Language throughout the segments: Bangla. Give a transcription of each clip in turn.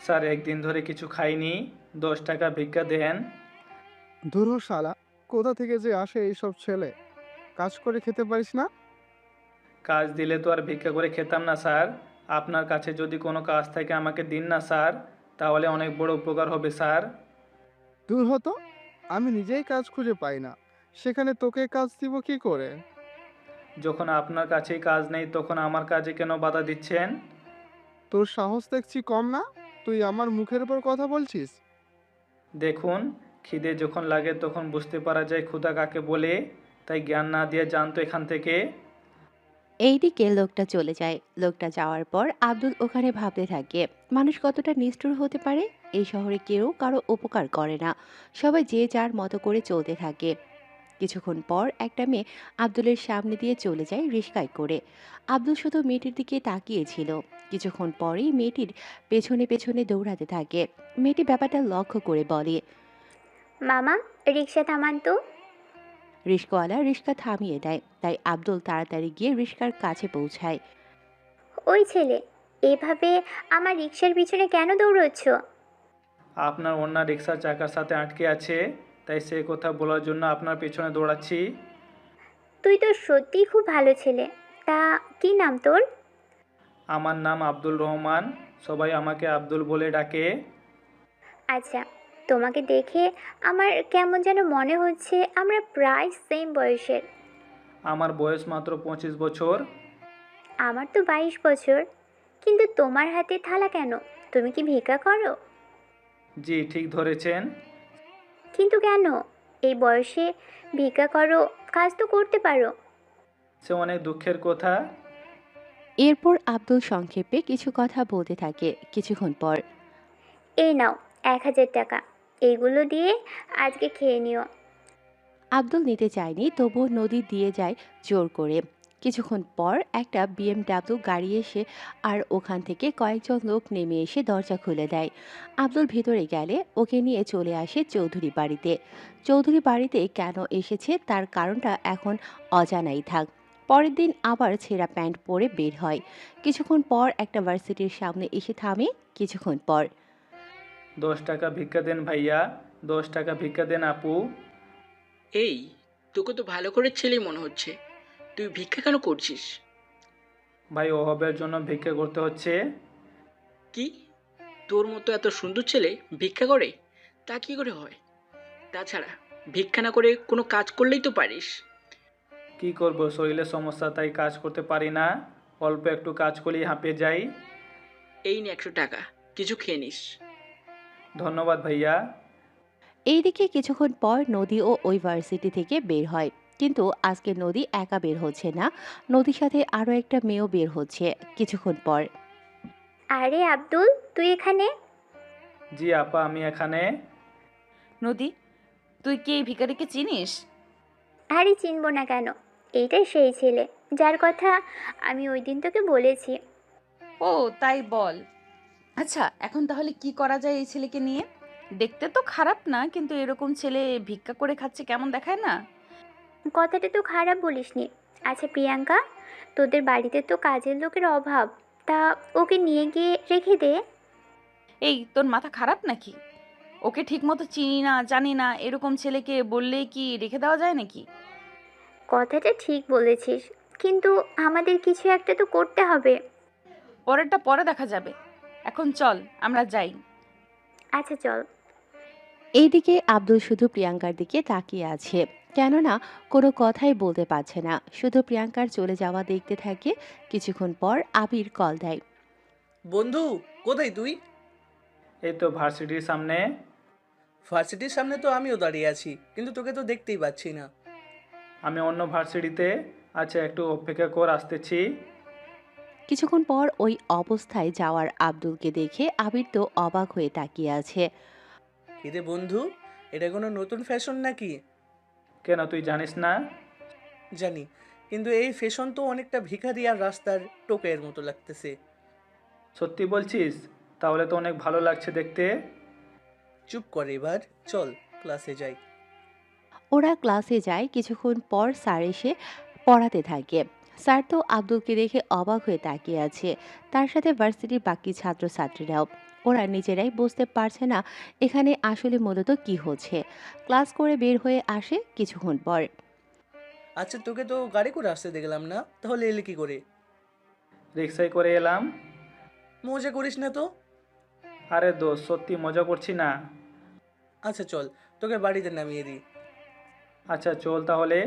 স্যার, একদিন ধরে কিছু খাইনি, 10 টাকা ভিক্ষা দেন। ধুর শালা, কোথা থেকে যে আসে এইসব ছেলে! কাজ করে খেতে পারিস না? কাজ দিলে তো আর ভিক্ষা করে খেতাম না স্যার। আপনার কাছে যদি কোনো কাজ থাকে আমাকে দিন না স্যার, তাহলে অনেক বড় উপকার হবে স্যার। দূর হতো, আমি নিজেই কাজ খুঁজে পাই না, সেখানে তোকে কাজ দিব কি করে? যখন আপনার কাছেই কাজ নেই তখন আমার কাজে কেন বাধা দিচ্ছেন? তোর সাহস দেখছি কম না, তুই আমার মুখের উপর কথা বলছিস। দেখুন, খিদে যখন লাগে তখন বুঝতে পারা যায় ক্ষুধা কাকে বলে। তাই জ্ঞান না দিয়ে যান তো এখান থেকে। এইদিকে লোকটা চলে যায়। লোকটা যাওয়ার পর আব্দুল ওখানে ভাবতে থাকে, মানুষ কতটা নিষ্ঠুর হতে পারে। এই শহরে কেউ কারো উপকার করে না, সবাই যে যার মতো করে চলতে থাকে। কিছুক্ষণ পর একটা মেয়ে আব্দুলের সামনে দিয়ে চলে যায় রিস্কায় করে। আব্দুল শুধু মেয়েটির দিকে তাকিয়েছিল। কিছুক্ষণ পরেই মেয়েটির পেছনে পেছনে দৌড়াতে থাকে। মেয়েটি ব্যাপারটা লক্ষ্য করে বলে। মামা, রিক্সা থামান তো। রিস্কাওয়ালা রিস্কা থামিয়ে দেয়, তাই আব্দুল তাড়াতাড়ি গিয়ে রিস্কার কাছে পৌঁছায়। ওই ছেলে, এভাবে আমার রিক্সার পিছনে কেন দৌড়চ্ছ? আপনার অন্য রিক্সার চাকার সাথে আটকে আছে, তাই সে কথা বলার জন্য আপনার পেছনে দৌড়াচ্ছি। তুই তো সত্যিই খুব ভালো ছেলে। তা কি নাম তোর? আমার নাম আব্দুল রহমান, সবাই আমাকে আব্দুল বলে ডাকে। আচ্ছা, তোমাকে দেখে আমার কেমন যেন মনে হচ্ছে আমরা প্রায় সেম বয়সের। আমার বয়স মাত্র 25 বছর। আমার তো 22 বছর। কিন্তু তোমার হাতে থালা কেন? তুমি কি ভিক্ষা করো? জি, ঠিক ধরেছেন। কিন্তু কেন? এই বয়সে ভিক্ষা করো, কাজ তো করতে পারো। সে অনেক দুঃখের কথা। এরপর আব্দুল সংক্ষেপে কিছু কথা বলতে থাকে। কিছুক্ষণ পর এই নাও 1000 টাকা। এইগুলো দিয়ে আজকে খেয়ে নিও। আব্দুল নিতে চায়নি, তবুও নদী দিয়ে যায় জোর করে। কিছুক্ষণ পর একটা বিএমডাব্লিউ গাড়ি এসে আর ওখান থেকে কয়েকজন লোক নেমে এসে দরজা খুলে দেয়। আব্দুল ভেতরে গেলে ওকে নিয়ে চলে আসে চৌধুরী বাড়িতে। চৌধুরী বাড়িতে কেন এসেছে তার কারণটা এখন অজানাই থাক। পরের দিন আবার ছেঁড়া প্যান্ট পরে বের হয়। কিছুক্ষণ পর একটা ভার্সিটির সামনে এসে থামে। কিছুক্ষণ পর 10 টাকা ভিক্ষা দেন ভাইয়া, 10 টাকা ভিক্ষা দেন আপু। এই, তোকে তো ভালো করে ছেলে মনে হচ্ছে। তুই ভিক্ষা কেন করছিস? ভাই, অভাবের জন্য ভিক্ষা করতে হচ্ছে। কি? তোর মতো এত সুন্দর ছেলে ভিক্ষা করে? তা কি করে হয়? তাছাড়া ভিক্ষা না করে কোনো কাজ করলেই তো পারিস। কি করব, শরীরে সমস্যা তাই কাজ করতে পারি না। অল্প একটু কাজ করলেই হাঁপিয়ে যাই। এই নে 100 টাকা, কিছু খেয়ে নিস। ধন্যবাদ ভাইয়া। এইদিকে কিছুক্ষণ পর নদী ও ওই ভার্সিটি থেকে বের হয়। কিন্তু আজকে নদী একা বের হচ্ছে না, নদীর সাথে আরো একটা মেয়েও বের হচ্ছে। কিছুক্ষণ পর আরে আব্দুল, তুই এখানে? জি আপা, আমি এখানে। নদী, তুই কি এই ভিখারিকে চিনিস? আরে চিনব না কেন? এইটাই সেই ছেলে যার কথা আমি ওই দিন তোকে বলেছি। ও, তাই বল। আচ্ছা, এখন তাহলে কি করা যায় এই ছেলেকে নিয়ে? দেখতে তো খারাপ না, কিন্তু এরকম ছেলে ভিক্ষা করে খাচ্ছে কেমন দেখায় না? কথাটা তো খারাপ বলিসনি। আচ্ছা প্রিয়াঙ্কা, তোদের বাড়িতে তো কাজের লোকের অভাব। তা ওকে নিয়ে গিয়ে রেখে দে। এই, তোর মাথা খারাপ নাকি? ওকে ঠিক মতো চিনি না, জানি না, এরকম ছেলেকে বললেই কি রেখে দেওয়া যায় নাকি? কথাটা ঠিক বলেছিস, কিন্তু আমাদের কিছু একটা তো করতে হবে। পরেরটা পরে দেখা যাবে। এখন চল, আমরা যাই। আচ্ছা চল। এইদিকে আব্দুল শুধু প্রিয়াঙ্কার দিকে তাকিয়ে আছে, কেননা কোনো কথাই বলতে পারছে না, শুধু প্রিয়াঙ্কার চলে যাওয়া দেখতে থাকে। কিছুক্ষণ পর আবির কল দেয়। বন্ধু, কোথায় তুই? এই তো ভার্সিটির সামনে। ভার্সিটির সামনে তো আমিও দাঁড়িয়ে আছি, কিন্তু তোকে তো দেখতেই পাচ্ছি না। আমি অন্য ভার্সিটিতে। আচ্ছা, একটু অপেক্ষা কর, আসতেছি। কিছুক্ষণ পর ওই অবস্থায় যাওয়ার আব্দুলকে দেখে আবির তো অবাক হয়ে তাকিয়ে আছে। কিরে বন্ধু, এটা কোনো নতুন ফ্যাশন নাকি? কেন, তুই জানিস না? জানি, কিন্তু এই ফ্যাশন তো অনেকটা ভিখারি আর রাস্তার টোকের মতো লাগতেছে। সত্যি বলছিস? তাহলে তো অনেক ভালো লাগছে দেখতে। চুপ কর এবার, চল ক্লাসে যাই। ওরা ক্লাসে যায়। কিছুক্ষণ পর স্যার এসে পড়াতে থাকে। স্যার তো আব্দুলকে দেখে অবাক হয়ে তাকিয়ে আছে, তার সাথে ভার্সিটির বাকি ছাত্রছাত্রীরাও। ওরা নিজেরাই বুঝতে পারছে না এখানে আসলে মূলত কি হচ্ছে। ক্লাস করে বের হয়ে আসে কিছুক্ষণ পর। আচ্ছা, তোকে তো গাড়ি করে আসতে দেখলাম না, তাহলে এলে কি করে? রিক্সায় করে এলাম। মজা করিস না তো? আরে দোস্ত, সত্যি মজা করছি না। আচ্ছা চল, তোকে বাড়িতে নামিয়ে দিই। আচ্ছা চল তাহলে।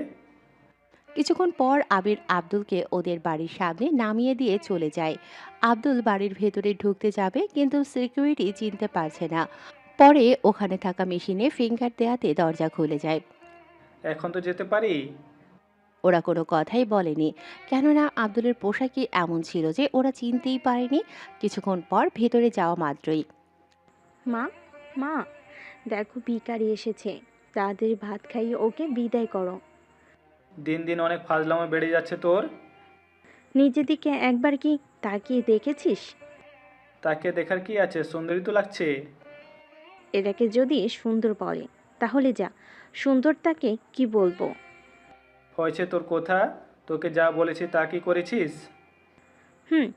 কিছুক্ষণ পর আবির আব্দুলকে ওদের বাড়ির সামনে নামিয়ে দিয়ে চলে যায়। আব্দুল বাড়ির ভেতরে ঢুকতে যাবে, কিন্তু সিকিউরিটি চিনতে পারছে না। পরে ওখানে থাকা মেশিনে ফিঙ্গার দেয়াতে দরজা খুলে যায়। এখন তো যেতে পারি? ওরা কোনো কথাই বলেনি, কেননা আব্দুলের পোশাকই এমন ছিল যে ওরা চিনতেই পারেনি। কিছুক্ষণ পর ভেতরে যাওয়া মাত্রই, মা, মা, দেখো ভিখারি এসেছে, তাড়াতাড়ি ভাত খাইয়ে ওকে বিদায় করো। দিন দিন অনেক ফাজলামো বেড়ে যাচ্ছে তোর। নিজের দিকে একবার কি তাকিয়ে দেখেছিস? তাকে দেখার কি আছে, সুন্দরী তো লাগছে। এটাকে যদি সুন্দর বলে তাহলে যা, সুন্দরটাকে কি বলবো? হয়েছে তোর কথা। তোকে যা বলেছি তা কি করেছিস? হুম,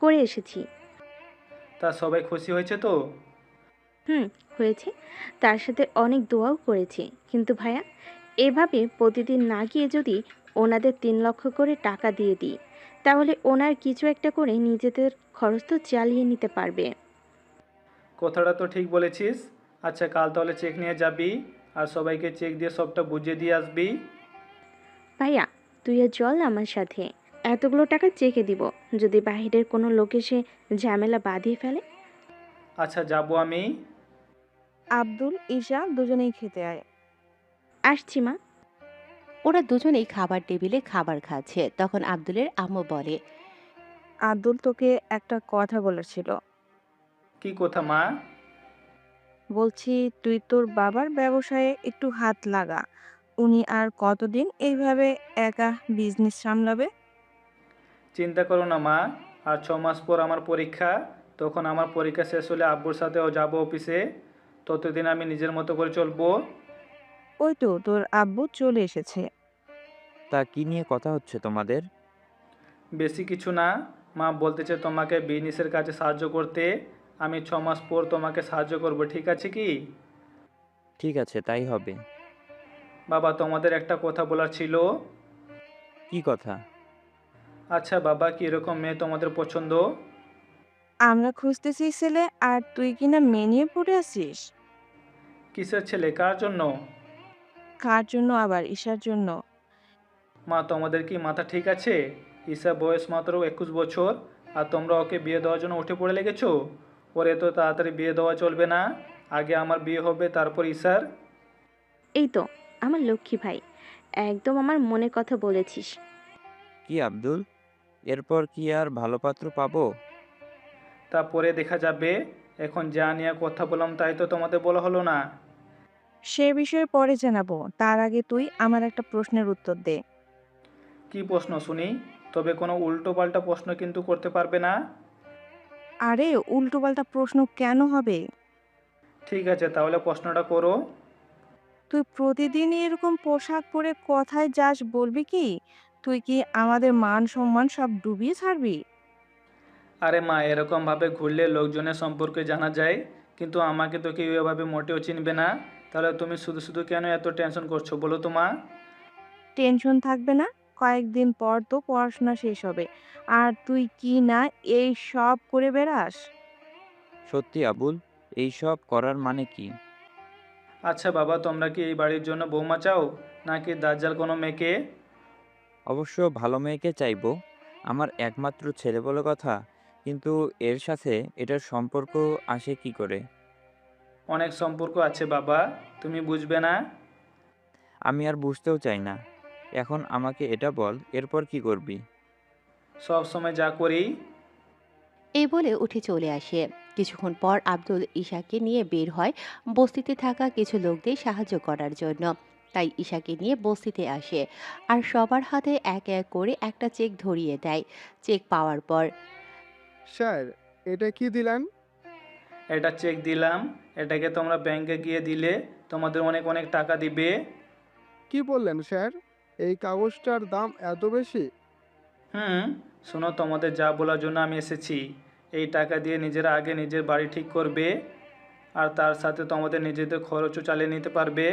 করে এসেছি। তা সবাই খুশি হয়েছে তো? হুম, হয়েছে। তার সাথে অনেক দোয়াও করেছি। কিন্তু ভাইয়া, এভাবে প্রতিদিন না গিয়ে যদি ওনাদের 3 লক্ষ করে টাকা দিয়ে দিই, তাহলে ওনার কিছু একটা করে নিজেদের খরচ তো চালিয়ে নিতে পারবে। কথাটা তো ঠিক বলেছিস। আচ্ছা কাল তাহলে চেক নিয়ে যাবি, আর সবাইকে চেক দিয়ে সবটা বুঝিয়ে দিয়ে আসবি। ভাইয়া, তুইও চল আমার সাথে। এতগুলো টাকা চেকে দিব, যদি বাহিরের কোনো লোক এসে ঝামেলা বাঁধিয়ে ফেলে। আচ্ছা যাবো আমি। আব্দুল, ঈশা দুজনেই খেতে আয়। আসছি মা। ওরা দুজনেই খাবার টেবিলে খাবার খাচ্ছে। তখন আব্দুলের আম্মু বলে, আব্দুল তোকে একটা কথা বলেছিল। কি কথা মা? বলছি তুই তোর বাবার ব্যবসায়ে একটু হাত লাগা। উনি আর কতদিন এইভাবে একা বিজনেস সামলাবে? চিন্তা করো না মা, আর 6 মাস পর আমার পরীক্ষা। তখন আমার পরীক্ষা শেষ হলে আব্বুর সাথেও যাবো অফিসে। ততদিন আমি নিজের মতো করে চলবো। ওই তো তোর আব্বু চলে এসেছে। তা কি নিয়ে কথা হচ্ছে তোমাদের? বেশি কিছু না। মা বলতেছে তোমাকে বিজনেসের কাজে সাহায্য করতে। আমি 6 মাস পর তোমাকে সাহায্য করব, ঠিক আছে কি? ঠিক আছে, তাই হবে। বাবা, তোমাদের একটা কথা বলার ছিল। কি কথা? আচ্ছা বাবা, কি এরকম মেয়ে তোমাদের পছন্দ? আমরা খুঁজতেছি ছেলে, আর তুই কিনা মেনিয়ে পড়ে আছিস। কিসের ছেলে, কার জন্য? কার জন্য আবার? ঈশার জন্য। মা, তোমাদের কি মাথা ঠিক আছে? ঈশা বয়স মাত্র 21 বছর, আর তোমরা ওকে বিয়ে দেওয়ার জন্য উঠে পড়ে লেগেছো। ওর এত তাড়াতাড়ি বিয়ে দেওয়া চলবে না। আগে আমার বিয়ে হবে, তারপর ঈশার। এই তো আমার লক্ষ্মী ভাই, একদম আমার মনের কথা বলেছিস। কি আব্দুল, এরপর কি আর ভালো পাত্র পাবো? তারপরে দেখা যাবে। এখন যা নিয়ে কথা বললাম তাই তো তোমাদের বলা হলো না। সে বিষয়ে পরে জানাবো, তার আগে তুই আমার একটা প্রশ্নের উত্তর দে। কি প্রশ্ন শুনি? তবে কোনো উল্টো পাল্টা প্রশ্ন কিন্তু করতে পারবে না। আরে উল্টোপাল্টা প্রশ্ন কেন হবে? ঠিক আছে, তাহলে প্রশ্নটা করো। তুই প্রতিদিনই এরকম পোশাক পরে কোথায় যাস বলবি কি? তুই কি আমাদের মান সম্মান সব ডুবিয়ে ছাড়বি? আরে মা, এরকমভাবে ঘুরলে লোকজনের সম্পর্কে জানা যায়। কিন্তু আমাকে তো কেউ এভাবে মোটেও চিনবে না। তাহলে তুমি শুধু শুধু কেন এত টেনশন করছো বলো তো মা? টেনশন থাকবে না? কয়েকদিন পর তো পড়াশোনা শেষ হবে, আর তুই কি না এই সব করে বেড়াস? সত্যি আবুল, এইসব করার মানে কি? আচ্ছা বাবা, তোমরা কি এই বাড়ির জন্য বৌমা চাও, নাকি দাজ্জাল কোনো মেয়েকে? অবশ্য ভালো মেয়েকে চাইবো। আমার একমাত্র ছেলে বলে কথা, কিন্তু এর সাথে এটার সম্পর্ক আসে কি করে? অনেক সম্পর্ক আছে বাবা, তুমি বুঝবে না। আমি আর বুঝতেও চাই না। এখন আমাকে এটা বল, এরপর কি করবি? সব সময় যা করি। এই বলে উঠে চলে আসে। কিছুক্ষণ পর আব্দুল ঈশাকে নিয়ে বের হয় বস্তিতে থাকা কিছু লোকদের সাহায্য করার জন্য। তাই ঈশাকে নিয়ে বস্তিতে আসে, আর সবার হাতে এক এক করে একটা চেক ধরিয়ে দেয়। চেক পাওয়ার পর, স্যার, এটা কি দিলেন? এটা চেক দিলাম। এটাকে তোমরা ব্যাংকে গিয়ে দিলে তোমাদের অনেক অনেক টাকা দিবে। কি বললেন স্যার? এই কাগজটার দাম এত বেশি? হুম, শোনো, তোমাদের যা বলার জন্য আমি এসেছি। এই টাকা দিয়ে নিজেরা আগে নিজের বাড়ি ঠিক করবে, আর তার সাথে তোমাদের নিজেদের খরচও চালিয়ে নিতে পারবে।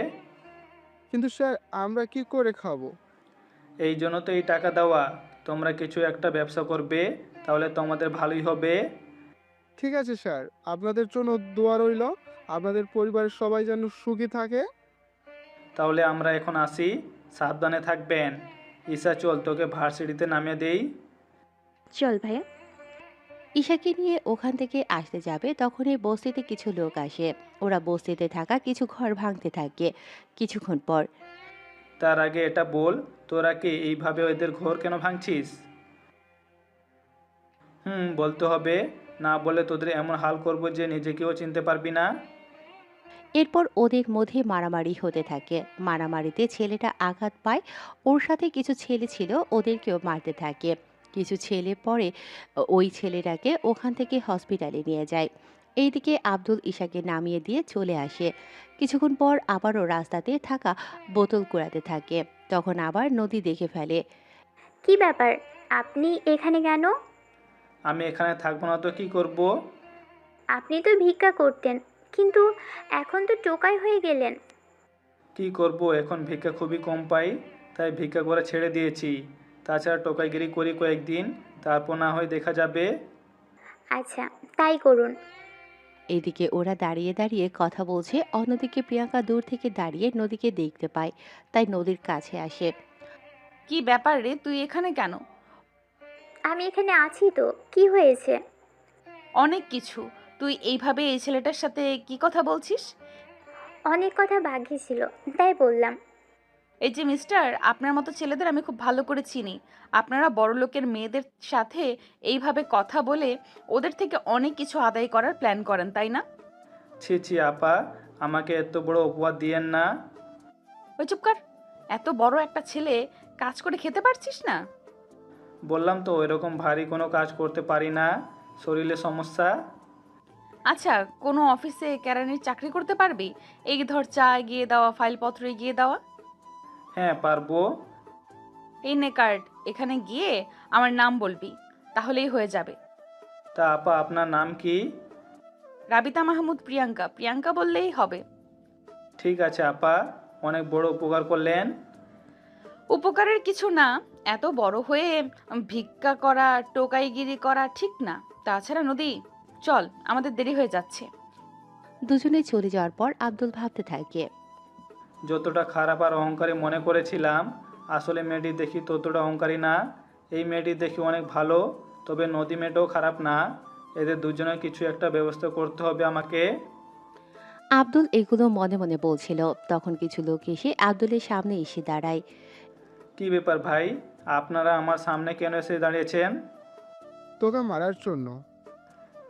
কিন্তু স্যার, আমরা কি করে খাবো? এই জন্য তো এই টাকা দেওয়া। তোমরা কিছু একটা ব্যবসা করবে, তাহলে তোমাদের ভালোই হবে। ঠিক আছে স্যার, আপনাদের জন্য দোয়া রইল। আপনাদের পরিবারের সবাই যেন সুখী থাকে। তাহলে আমরা এখন আসি, সাবধানে থাকবেন। ঈশা, চল তোকে ভার্সিটিতে নামিয়ে দেই। চল ভাইয়া। ঈশাকে নিয়ে ওখান থেকে আসতে যাবে তখনই বস্তিতে কিছু লোক আসে। ওরা বস্তিতে থাকা কিছু ঘর ভাঙতে থাকে। কিছুক্ষণ পর তার আগে এটা বল, তোরা কি এইভাবে ওদের ঘর কেন ভাঙছিস? বলতে হবে, না বলে তোদের এমন হাল করব যে নিজেকেও চিনতে পারবি না। এরপর ওদের মধ্যে মারামারি হতে থাকে। মারামারিতে ছেলেটা আঘাত পায়। ওর সাথে কিছু ছেলে ছিল, ওদেরকেও মারতে থাকে। কিছু ছেলে পরে ওই ছেলেটাকে ওখান থেকে হসপিটালে নিয়ে যায়। এইদিকে আব্দুল ঈশাকে নামিয়ে দিয়ে চলে আসে। কিছুক্ষণ পর আবারও রাস্তাতে থাকা বোতল কুড়াতে থাকে। তখন আবার নদী দেখে ফেলে। কি ব্যাপার, আপনি এখানে কেন? আমি এখানে থাকবো না তো কি করব? আপনি তো ভিক্ষা করতেন, কিন্তু এখন তো টোকাই হয়ে গেলেন। কি করব, এখন ভিক্ষা খুবই কম পাই, তাই ভিক্ষা করে ছেড়ে দিয়েছি। তাছাড়া টোকাইগিরি করি কয়েকদিন, তারপর না হয় দেখা যাবে। আচ্ছা, তাই করুন। এদিকে ওরা দাঁড়িয়ে দাঁড়িয়ে কথা বলছে। অন্যদিকে প্রিয়াঙ্কা দূর থেকে দাঁড়িয়ে নদীকে দেখতে পায়, তাই নদীর কাছে আসে। কি ব্যাপার রে, তুই এখানে কেন? আমি এখানে আছি তো, কি হয়েছে? অনেক কিছু। তুই এইভাবে এই ছেলেটার সাথে কি কথা বলছিস? অনেক কথা বাকি ছিল, তাই বললাম। এই যে মিস্টার, আপনার মতো ছেলেদের আমি খুব ভালো করে চিনি। আপনারা বড়লোকের মেয়েদের সাথে এইভাবে কথা বলে ওদের থেকে অনেক কিছু আদায় করার প্ল্যান করেন, তাই না? ছি ছি আপা, আমাকে এত বড় অপবাদ দিয়েন না। ওই চুপ কর। এত বড় একটা ছেলে, কাজ করে খেতে পারছিস না? বললাম তো এরকম ভারী কোনো কাজ করতে পারি না, শরীরে সমস্যা। আচ্ছা, কোনো অফিসে কেরানির চাকরি করতে পারবি? এই ধর, চা এগিয়ে দেওয়া, ফাইলপত্র এগিয়ে দেওয়া। হ্যাঁ পারবো। এই নে কার্ড, এখানে গিয়ে আমার নাম বলবি, তাহলেই হয়ে যাবে। তা আপা, আপনার নাম কি? রাবিতা মাহমুদ প্রিয়াঙ্কা। প্রিয়াঙ্কা বললেই হবে। ঠিক আছে আপা, অনেক বড় উপকার করলেন। উপকারের কিছু না। এত বড় হয়ে ভিক্ষা করা, টোকাইগিরি করা ঠিক না। তাছাড়া নদী, চল, আমাদের দেরি হয়ে যাচ্ছে। দুজনে চলে যাওয়ার পর আব্দুল ভাবতে থাকে। যতটা খারাপ আর অহংকারী মনে করেছিলাম, আসলে মেয়েটি দেখি ততটা অহংকারী না। এই মেয়েটি দেখি অনেক ভালো, তবে নদী মেয়েটাও খারাপ না। এদের দুজনের কিছু একটা ব্যবস্থা করতে হবে আমাকে। আব্দুল এগুলো মনে মনে বলছিল, তখন কিছু লোক এসে আব্দুলের সামনে এসে দাঁড়ায়। কি ব্যাপার ভাই, আপনারা আমার সামনে কেন এসে দাঁড়িয়েছেন? তোকে মারার জন্য।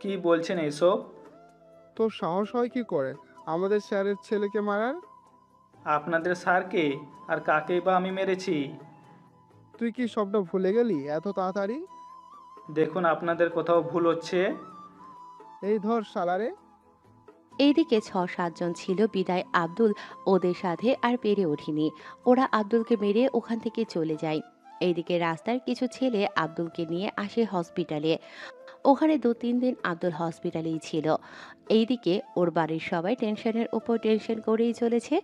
কি বলছেন এইসব? তোর সাহস হয় কি করে আমাদের স্যারের ছেলেকে মারার? আপনাদের স্যারকে আর কাকেই বা আমি মেরেছি? তুই কি সবটা ভুলে গেলি এত তাড়াতাড়ি? দেখুন, আপনাদের কোথাও ভুল হচ্ছে। এই ধর শালারে। এইদিকে ৬-৭ জন ছিল, বিদায় আব্দুল ওদের সাথে আর পেরে ওঠেনি। ওরা আব্দুলকে মেরে ওখান থেকে চলে যায়। এইদিকে রাস্তার কিছু ছেলে আব্দুলকে নিয়ে আসে হসপিটালে। ওখানে ২-৩ দিন আব্দুল হসপিটালেই ছিল। এইদিকে ওর বাড়ির সবাই টেনশনের উপর টেনশন করেই চলেছে।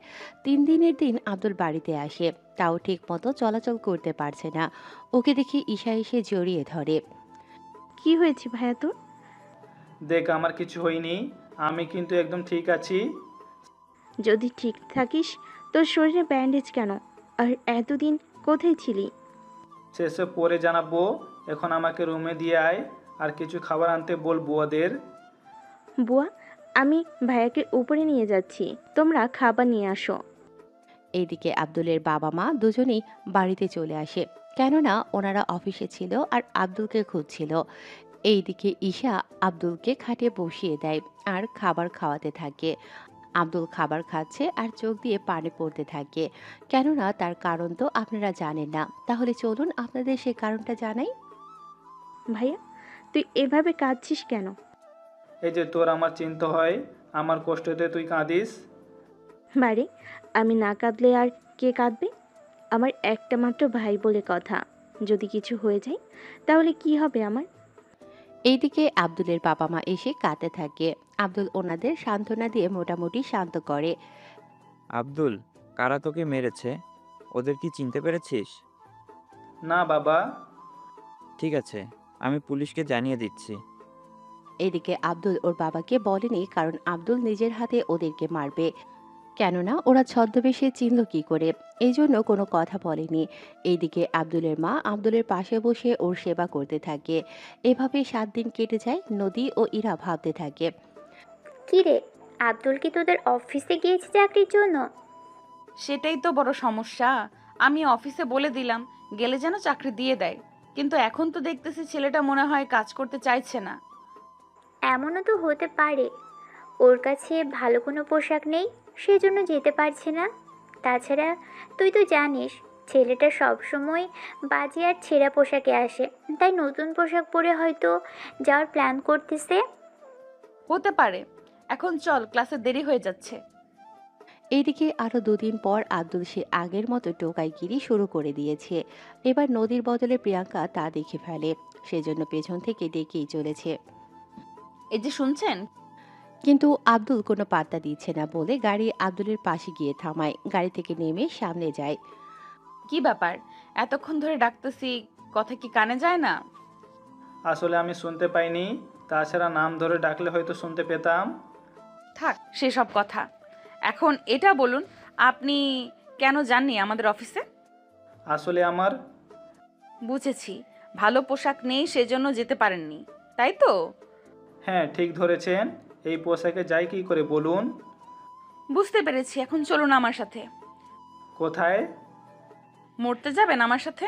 ৩ দিনের দিন আব্দুল বাড়িতে আসে, তাও ঠিক মতো চলাচল করতে পারছে না। ওকে দেখে ঈশা এসে জড়িয়ে ধরে। কি হয়েছে ভাইয়া তোর? দেখ, আমার কিছু হয়নি, আমি কিন্তু একদম ঠিক আছি। যদি ঠিক থাকিস, তোর শরীরে ব্যান্ডেজ কেন? আর এতদিন কোথায় ছিলি? সেসব পরে জানাবো, এখন আমাকে রুমে দিয়ে আয়, আর কিছু খাবার আনতে বল বুয়াদের। বুয়া, আমি ভাইয়াকে উপরে নিয়ে যাচ্ছি, তোমরা খাবার নিয়ে আসো। এইদিকে আব্দুলের বাবা মা দুজনেই বাড়িতে চলে আসে, কেননা ওনারা অফিসে ছিল আর আব্দুলকে খুঁজছিল। এইদিকে ঈশা আব্দুলকে খাটে বসিয়ে দেয় আর খাবার খাওয়াতে থাকে। আব্দুল খাবার খাচ্ছে আর চোখ দিয়ে পানি পড়তে থাকে, কেননা তার কারণ তো আপনারা জানেন না। তাহলে চলুন আপনাদের সেই কারণটা জানাই। ভাইয়া, তুই এভাবে কাঁদছিস কেন? এই যে তোর আমার চিন্তা হয়, আমার কষ্টতে তুই কাঁদিস। বারে, আমি না কাঁদলে আর কে কাঁদবে? আমার একটা মাত্র ভাই বলে কথা, যদি কিছু হয়ে যায় তাহলে কি হবে আমার? এইদিকে আব্দুলের বাবা মা এসে কাঁদতে থাকে। আব্দুল ওনাদের সান্ত্বনা দিয়ে মোটামুটি শান্ত করে। আব্দুল, কারা তোকে মেরেছে? ওদের কি চিনতে পেরেছিস? না বাবা। ঠিক আছে, আমি পুলিশকে জানিয়ে দিচ্ছি। এদিকে আব্দুল ওর বাবাকে বলেনি, কারণ আব্দুল নিজের হাতে ওদেরকে মারবে। কেননা ওরা ছদ্মবেশে চিনল কি করে, এই জন্য কোনো কথা বলেনি। এইদিকে আব্দুলের মা আব্দুলের পাশে বসে ওর সেবা করতে থাকে। এভাবে 7 দিন কেটে যায়। নদী ও ইরা ভাবতে থাকে। কি রে, আব্দুল কি তোদের অফিসে গিয়েছে চাকরির জন্য? সেটাই তো বড় সমস্যা। আমি অফিসে বলে দিলাম গেলে যেন চাকরি দিয়ে দেয়, কিন্তু এখন তো দেখতেছি ছেলেটা মনে হয় কাজ করতে চাইছে না। এমনও তো হতে পারে ওর কাছে ভালো কোনো পোশাক নেই, সেজন্য যেতে পারছে না। তাছাড়া তুই তো জানিস ছেলেটা সবসময় বাজে আর ছেঁড়া পোশাকে আসে, তাই নতুন পোশাক পরে হয়তো যাওয়ার প্ল্যান করতেছে। হতে পারে। এখন চল, ক্লাসে দেরি হয়ে যাচ্ছে। এইদিকে আরো 2 দিন পর আব্দুল সে আগের মতো টোকাইগিরি শুরু করে দিয়েছে। এবার নদীর বদলে প্রিয়াঙ্কা তা দেখে ফেলে, সেজন্য পেছন থেকে ডেকেই চলেছে। এই যে শুনছেন? কিন্তু আব্দুল কোনো পাত্তা দিচ্ছে না বলে গাড়ি আব্দুলের পাশে গিয়ে থামায়। গাড়ি থেকে নেমে সামনে যায়। কি ব্যাপার, এতক্ষণ ধরে ডাকতেছি, কথা কি কানে যায় না? আসলে আমি শুনতে পাইনি, তাছাড়া নাম ধরে ডাকলে হয়তো শুনতে পেতাম। থাক সেসব কথা। এখন এটা বলুন, আপনি কেন যাননি আমাদের অফিসে? আসলে আমার বুঝেছি, ভালো পোশাক নেই সেজন্য যেতে পারেননি, তাই তো? হ্যাঁ, ঠিক ধরেছেন। এই পোশাকে যাই কি করে বলুন? বুঝতে পেরেছি, এখন চলুন আমার সাথে। কোথায়? মরতে যাবেন আমার সাথে?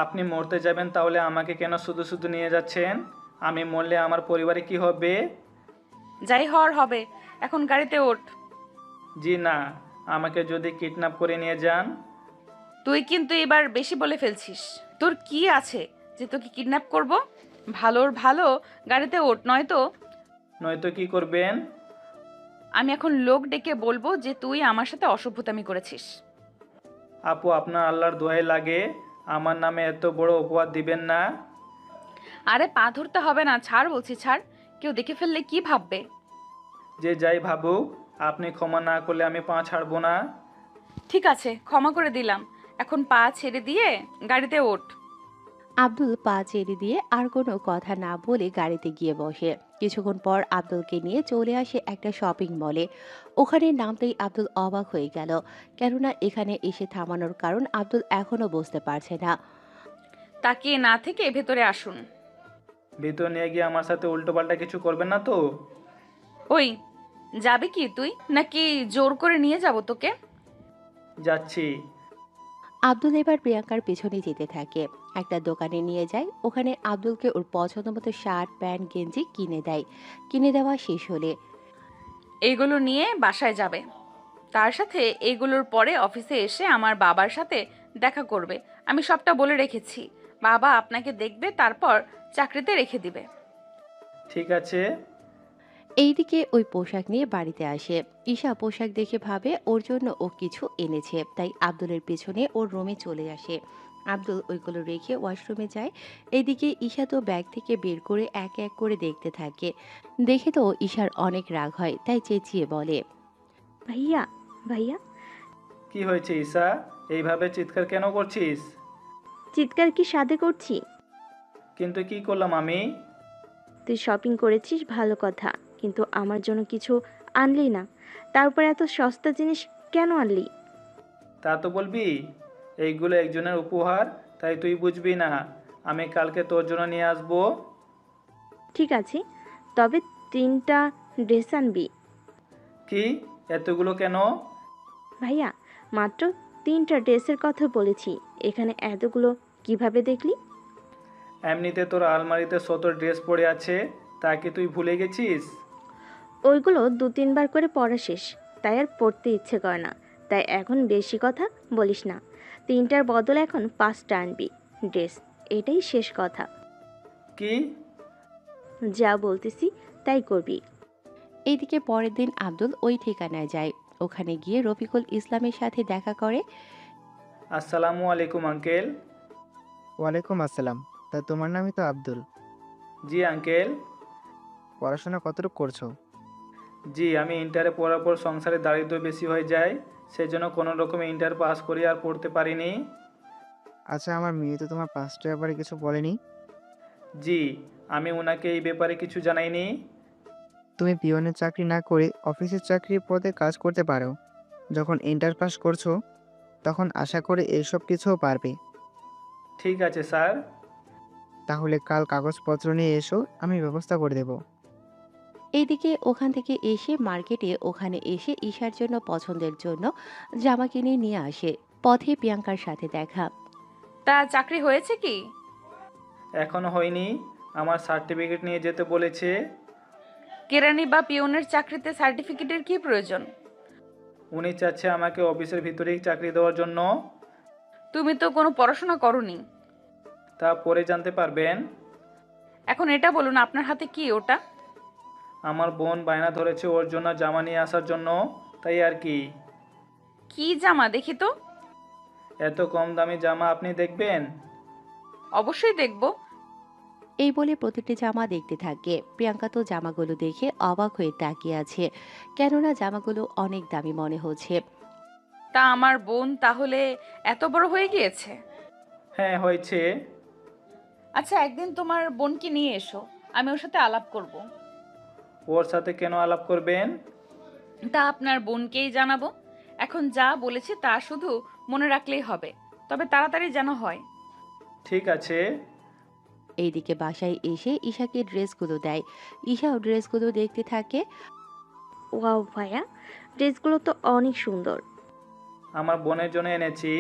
আপনি মরতে যাবেন তাহলে আমাকে কেন শুধু শুধু নিয়ে যাচ্ছেন? আমি মরলে আমার পরিবারে কি হবে? যাই হওয়ার হবে, এখন গাড়িতে ওঠ। জি না, আমাকে যদি কিডন্যাপ করে নিয়ে যান? তুই কিন্তু এবার বেশি বলে ফেলছিস। তোর কি আছে যে তোকে কিডন্যাপ করব? ভালোর ভালো গাড়িতে ওঠ, নয়তো নয়তো কি করবেন? আমি এখন লোক ডেকে বলবো যে তুই আমার সাথে অসভ্যতামি করেছিস। আপু, আপনার আল্লাহর দোহাই লাগে, আমার নামে এত বড় অপবাদ দিবেন না। আরে পা ধরতে হবে না, ছাড় বলছি, ছাড়। কেউ দেখে ফেললে কি ভাববে? যে যাই ভাবুক, আপনি ক্ষমা না করলে আমি পা ছাড়বো না। ঠিক আছে, ক্ষমা করে দিলাম। এখন পা ছেড়ে দিয়ে গাড়িতে ওঠ। আব্দুল পা চেড়ে দিয়ে আর কোনো কথা না বলে গাড়িতে গিয়ে বসে। কিছুক্ষণ পর আব্দুলকে নিয়ে চলে আসে একটা শপিং মলে। ওখানে নামতেই আব্দুল অবাক হয়ে গেল, কেননা এখানে এসে থামানোর কারণ আব্দুল এখনো বুঝতে পারছে না। তাকিয়ে না থেকে ভেতরে আসুন। ভিতর নিয়ে গিয়ে আমার সাথে উল্টোপাল্টা কিছু করবেন না তো? ওই, যাবে কি তুই, নাকি জোর করে নিয়ে যাব তোকে? যাচ্ছি। আব্দুল এবার প্রিয়াঙ্কার পেছনে যেতে থাকে। একটা দোকানে নিয়ে যায়। ওখানে আব্দুলকে ওর পছন্দ মতো শার্ট, প্যান্ট, গেঞ্জি কিনে দেয়। কিনে দেওয়া শেষ হলে এইগুলো নিয়ে বাসায় যাবে। তার সাথে এইগুলোর পরে অফিসে এসে আমার বাবার সাথে দেখা করবে। আমি সবটা বলে রেখেছি। বাবা আপনাকে দেখবে, তারপর চাকরিতে রেখে দিবে। ঠিক আছে। এইদিকে ওই পোশাক নিয়ে বাড়িতে আসে। ঈশা পোশাক দেখে ভাবে ওর জন্য ও কিছু এনেছে, তাই আব্দুলের পেছনে ওর রুমে চলে আসে। আব্দুল ওইগুলো রেখে ওয়াশরুমে যায়। এইদিকে ঈশা তো ব্যাগ থেকে বের করে এক এক করে দেখতে থাকে। দেখে তো ঈশার অনেক রাগ হয়, তাই চেঁচিয়ে বলে, ভাইয়া, ভাইয়া। কি হয়েছে ঈশা? এইভাবে চিৎকার কেন করছিস? চিৎকার কি সাধে করছি? কিন্তু কি করলাম আমি? তুই শপিং করেছিস ভালো কথা, কিন্তু আমার জন্য কিছু আনলি না। তারপর এত সস্তা জিনিস কেন আনলি? তা তো বলবি। এইগুলো একজনের উপহার, তাই তুই বুঝবি না। আমি কালকে তোর জন্য নিয়ে আসবো। ঠিক আছে, তবে 3টা ড্রেস আনবি। কি? এতগুলো কেন? ভাইয়া, মাত্র 3টা ড্রেসের কথা বলেছি, এখানে এতগুলো কিভাবে দেখলি? এমনিতে তোর আলমারিতে 100 ড্রেস পড়ে আছে, তা কি তুই ভুলে গেছিস? ওইগুলো 2-3 বার করে পরা শেষ, তাই আর পড়তে ইচ্ছে করে না। তাই এখন বেশি কথা বলিস না। 3টার বদলে এখন 5টা আনবি ড্রেস, এটাই শেষ কথা। কি? যা বলতেছি তাই করবি। এইদিকে পরের দিন আব্দুল ওই ঠিকানায় যায়। ওখানে গিয়ে রফিকুল ইসলামের সাথে দেখা করে। আসসালামু আলাইকুম আঙ্কেল। ওয়ালাইকুম আসসালাম। তা তোমার নামই তো আব্দুল। জি আঙ্কেল। পড়াশোনা কতটুকু করছো? জি, আমি ইন্টারে পড়ার পর সংসারে দারিদ্র্য বেশি হয়ে যায়, সেজন্য কোনো রকমে ইন্টার পাস করি আর পড়তে পারিনি। আচ্ছা, আমার মেয়ে তো তোমার পাঁচটার ব্যাপারে কিছু বলেনি। জি, আমি ওনাকে এই ব্যাপারে কিছু জানাইনি। তুমি পিয়নের চাকরি না করে অফিসের চাকরির পদে কাজ করতে পারো। যখন ইন্টার পাস করছো তখন আশা করে এইসব কিছুও পারবে। ঠিক আছে স্যার। তাহলে কাল কাগজপত্র নিয়ে এসো, আমি ব্যবস্থা করে দেব। এইদিকে ওখান থেকে এসে মার্কেটে ওখানে এসে ঈশার জন্য পছন্দের জন্য জামা কিনে নিয়ে আসে। পথে প্রিয়াঙ্কার সাথে দেখা। তা চাকরি হয়েছে কি? এখনো হয়নি, আমার সার্টিফিকেট নিয়ে যেতে বলেছে। কেরানি বা পিয়নের চাকরিতে সার্টিফিকেটের কি প্রয়োজন? উনি চাচ্ছে আমাকে অফিসের ভিতরেই চাকরি দেওয়ার জন্য। তুমি তো কোনো পড়াশোনা করনি। তা পরে জানতে পারবেন। এখন এটা বলুন, আপনার হাতে কি ওটা? আমার বোন বায়না ধরেছে ওর জন্য জামা নিয়ে আসার জন্য, তাই আর কি। কি জামা দেখি তো? এত কম দামি জামা আপনি দেখবেন? অবশ্যই দেখব। এই বলে প্রতিটি জামা দেখতে থাকে। প্রিয়াঙ্কা তো জামাগুলো দেখে অবাক হয়ে তাকিয়ে আছে, কেননা জামাগুলো অনেক দামি মনে হচ্ছে। তা আমার বোন তাহলে এত বড় হয়ে গিয়েছে? হ্যাঁ হয়েছে। আচ্ছা, একদিন তোমার বোনকে নিয়ে এসো, আমি ওর সাথে আলাপ করব। ওর সাথে কেন আলাপ করবেন? তা আপনার বোনকেই জানাবো। এখন যা বলেছি তা শুধু মনে রাখলেই হবে, তবে তাড়াতাড়ি যেন হয়। ঠিক আছে। এইদিকে বাসায় এসে ঈশাকে ড্রেসগুলো দেয়। ঈশাও ড্রেসগুলো দেখতে থাকে। ওয়াও ভাইয়া, ড্রেসগুলো তো অনেক সুন্দর। আমার বোনের জন্য এনেছি,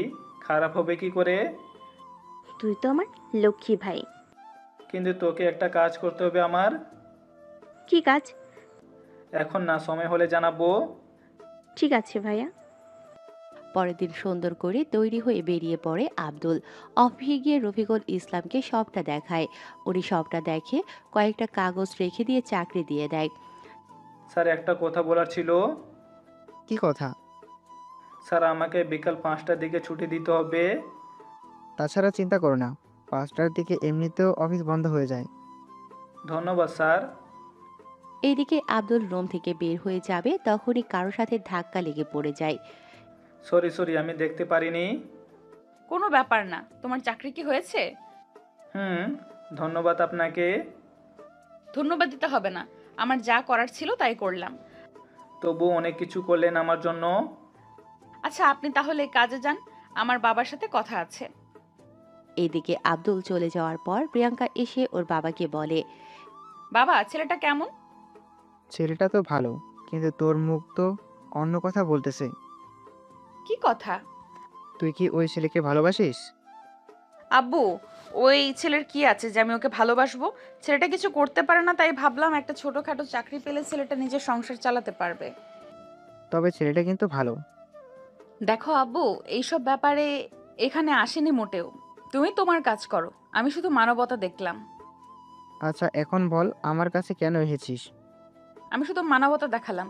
খারাপ হবে কি করে? তুই তো আমার লক্ষ্মী ভাই। কিন্তু তোকে একটা কাজ করতে হবে আমার। কি কাজ? এখন না, সময় হলে জানাবো। ঠিক আছে ভাইয়া। পরের দিন সুন্দর করে তৈরি হয়ে বেরিয়ে পড়ে আব্দুল। অফিসে গিয়ে রফিকুল ইসলামকে সবটা দেখায়। উনি সবটা দেখে কয়েকটা কাগজ রেখে দিয়ে চাকরি দিয়ে দেয়। স্যার একটা কথা বলার ছিল। কি কথা? স্যার আমাকে বিকাল 5টার দিকে ছুটি দিতে হবে। তাছাড়া চিন্তা করো না, 5টার দিকে এমনিতেও অফিস বন্ধ হয়ে যায়। ধন্যবাদ স্যার। এইদিকে আব্দুল রুম থেকে বের হয়ে যাবে, তখনই কারোর সাথে ধাক্কা লেগে পড়ে যায়। সরি আমি দেখতে পারিনি। কোনো ব্যাপার না, তোমার চাকরি কি হয়েছে? ধন্যবাদ আপনাকে। ধন্যবাদ দিতে হবে না, আমার যা করার ছিল তাই করলাম। তবু অনেক কিছু করলেন আমার জন্য। আচ্ছা, আপনি তাহলে কাজে যান, আমার বাবার সাথে কথা আছে। এইদিকে আব্দুল চলে যাওয়ার পর প্রিয়াঙ্কা এসে ওর বাবাকে বলে, বাবা, ছেলেটা কেমন? ছেলেটা তো ভালো, কিন্তু তোর মুখ তো অন্য কথা বলতেছে। কি কথা? তুই কি ওই ছেলেকে ভালোবাসিস? আব্বু, ওই ছেলের কি আছে যে আমি ওকে ভালোবাসবো? ছেলেটা কিছু করতে পারে না, তাই ভাবলাম একটা ছোটখাটো চাকরি পেলে ছেলেটা নিজের সংসার চালাতে পারবে। তবে ছেলেটা কিন্তু ভালো। দেখো আব্বু, এইসব ব্যাপারে এখানে আসেনি মোটেও। তুমি তোমার কাজ করো, আমি শুধু মানবতা দেখলাম। আচ্ছা এখন বল, আমার কাছে কেন এসেছিস? আমি শুধু মানবতা দেখালাম।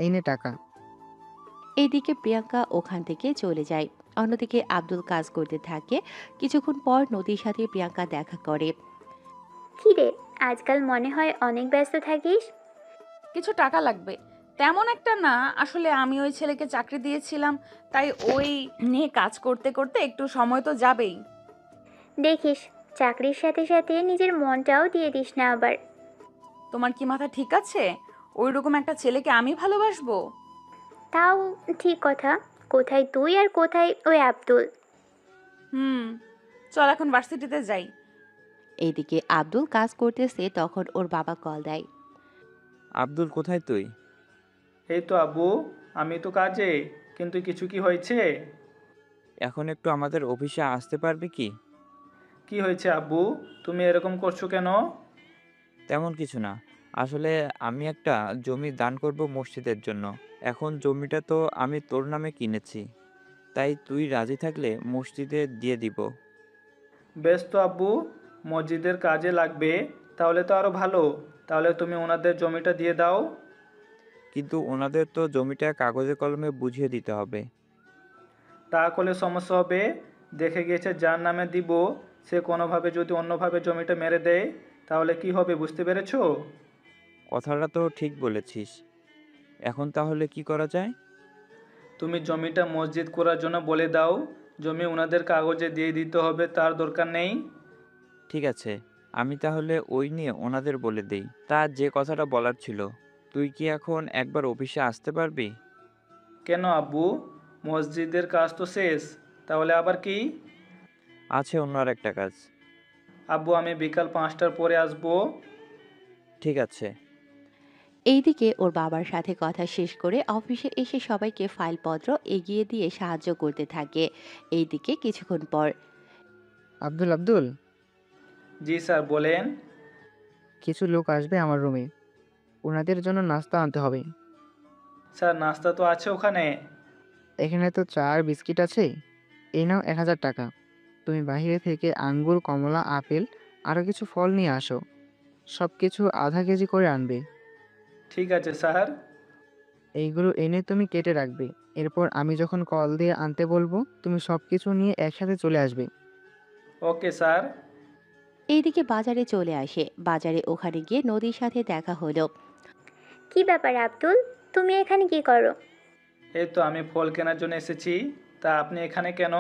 এই নে টাকা। এইদিকে প্রিয়াঙ্কা ওখান থেকে চলে যায়। অন্যদিকে আব্দুল কাজ করতে থাকে। কিছুক্ষণ পর নদীর সাথে প্রিয়াঙ্কা দেখা করে। কি রে, আজকাল মনে হয় অনেক ব্যস্ত থাকিস। কিছু টাকা লাগবে। তেমন একটা না, আসলে আমি ওই ছেলেকে চাকরি দিয়েছিলাম, তাই ওই নিয়ে কাজ করতে করতে একটু সময় তো যাবেই। দেখিস, চাকরির সাথে সাথে নিজের মনটাও দিয়ে দিস না আবার। তোমার কি মাথা ঠিক আছে? ওই রকম একটা ছেলেকে আমি ভালোবাসবো? তাও ঠিক কথা, কোথায় তুই আর কোথায় ওই আব্দুল? চল এখন ভার্সিটিতে যাই। এইদিকে আব্দুল কাজ করতেছে, তখন ওর বাবা কল দেয়। আব্দুল, কোথায় তুই? এই তো আব্বু, আমি তো কাজে। কিন্তু কিছু কি হয়েছে? এখন একটু আমাদের অফিসে আসতে পারবি কি? কি হয়েছে আব্বু, তুমি এরকম করছো কেন? তেমন কিছু না। আসলে আমি একটা জমি দান করব মসজিদের জন্য। এখন জমিটা তো আমি তোর নামে কিনেছি, তাই তুই রাজি থাকলে মসজিদে দিয়ে দিব। বেশ তো আব্বু, মসজিদের কাজে লাগবে, তাহলে তো আরো ভালো। তাহলে তুমি ওনাদের জমিটা দিয়ে দাও। কিন্তু ওনাদের তো জমিটা কাগজে কলমে বুঝিয়ে দিতে হবে। তা করলে সমস্যা হবে। দেখে গিয়েছে যার নামে দিব সে কোনোভাবে যদি অন্যভাবে জমিটা মেরে দেয় তাহলে কি হবে বুঝতে পেরেছো? কথাটা তো ঠিক বলেছিস। এখন তাহলে কি করা যায়? তুমি জমিটা মসজিদ করার জন্য বলে দাও, জমি ওনাদের কাগজে দিয়ে দিতে হবে তার দরকার নেই। ঠিক আছে, আমি তাহলে ওই নিয়ে ওনাদের বলে দেই। তা যে কথাটা বলার ছিল, তুই কি এখন একবার অফিসে আসতে পারবি? কেন আব্বু, মসজিদের কাজ তো শেষ, তাহলে আবার কি? আছে অন্য আর একটা কাজ। আব্বু আমি বিকাল 5টার পরে আসবো। ঠিক আছে। এইদিকে ওর বাবার সাথে কথা শেষ করে অফিসে এসে সবাইকে ফাইলপত্র এগিয়ে দিয়ে সাহায্য করতে থাকে। এইদিকে কিছুক্ষণ পর আব্দুল আব্দুল, জি স্যার বলেন। কিছু লোক আসবে আমার রুমে, ওনাদের জন্য নাস্তা আনতে হবে। স্যার নাস্তা তো আছে ওখানে। এখানে তো চা আর বিস্কিট আছে। এই নাও 1000 টাকা। তুমি বাইরে থেকে আঙ্গুর, কমলা, আপেল আরও কিছু ফল নিয়ে আসো। সব কিছু আধা কেজি করে আনবে। ঠিক আছে স্যার। এইগুলো এনে তুমি কেটে রাখবে। এরপর আমি যখন কল দিয়ে আনতে বলবো তুমি সব কিছু নিয়ে একসাথে চলে আসবে। Okay sir. এইদিকে বাজারে চলে আসে। বাজারে ওখানে গিয়ে নদীর সাথে দেখা হলো। কি ব্যাপার আব্দুল, তুমি এখানে কি করো? এই তো আমি ফল কেনার জন্য এসেছি, তা আপনি এখানে কেন?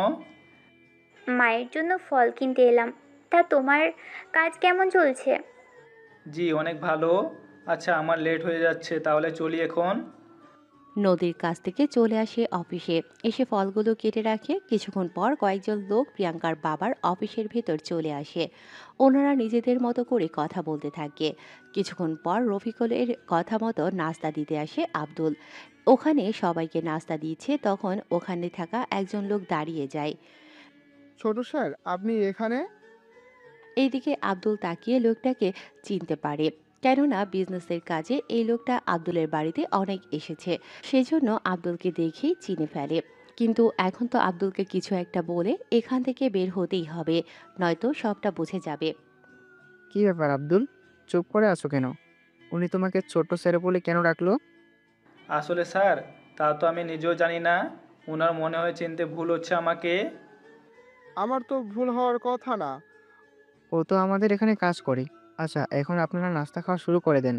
মায়ের জন্য ফল কিনতে এলাম। তা তোমার কাজ কেমন চলছে? জি অনেক ভালো। আচ্ছা আমার লেট হয়ে যাচ্ছে, তাহলে চলি এখন। নদীর কাছ থেকে চলে আসে অফিসে, এসে ফলগুলো কেটে রাখে। কিছুক্ষণ পর কয়েকজন লোক প্রিয়াঙ্কার বাবার অফিসের ভেতর চলে আসে। ওনারা নিজেদের মতো করে কথা বলতে থাকে। কিছুক্ষণ পর রফিকুলের কথা মতো নাস্তা দিতে আসে আব্দুল। ওখানে সবাইকে নাস্তা দিচ্ছে, তখন ওখানে থাকা একজন লোক দাঁড়িয়ে যায়। ছোট স্যার, আপনি এখানে? এইদিকে আব্দুল তাকিয়ে লোকটাকে চিনতে পারে, কেননা বিজনেসের কাজে এই লোকটা আব্দুলের বাড়িতে অনেক এসেছে। সেজন্য আব্দুলকে দেখেই চিনে ফেলে। কিন্তু এখন তো আব্দুলকে কিছু একটা বলে এখান থেকে বের হতেই হবে, নয়তো সবটা বুঝে যাবে। কি ব্যাপার আব্দুল, চুপ করে আছো কেন? উনি তোমাকে ছোট স্যার বলে কেন ডাকলো? আসলে স্যার তা তো আমি নিজেও জানি না, ওনার মনে হয় চিনতে ভুল হচ্ছে আমাকে। আমার তো ভুল হওয়ার কথা না। ও তো আমাদের এখানে কাজ করে। আচ্ছা এখন আপনারা নাস্তা খাওয়া শুরু করে দেন।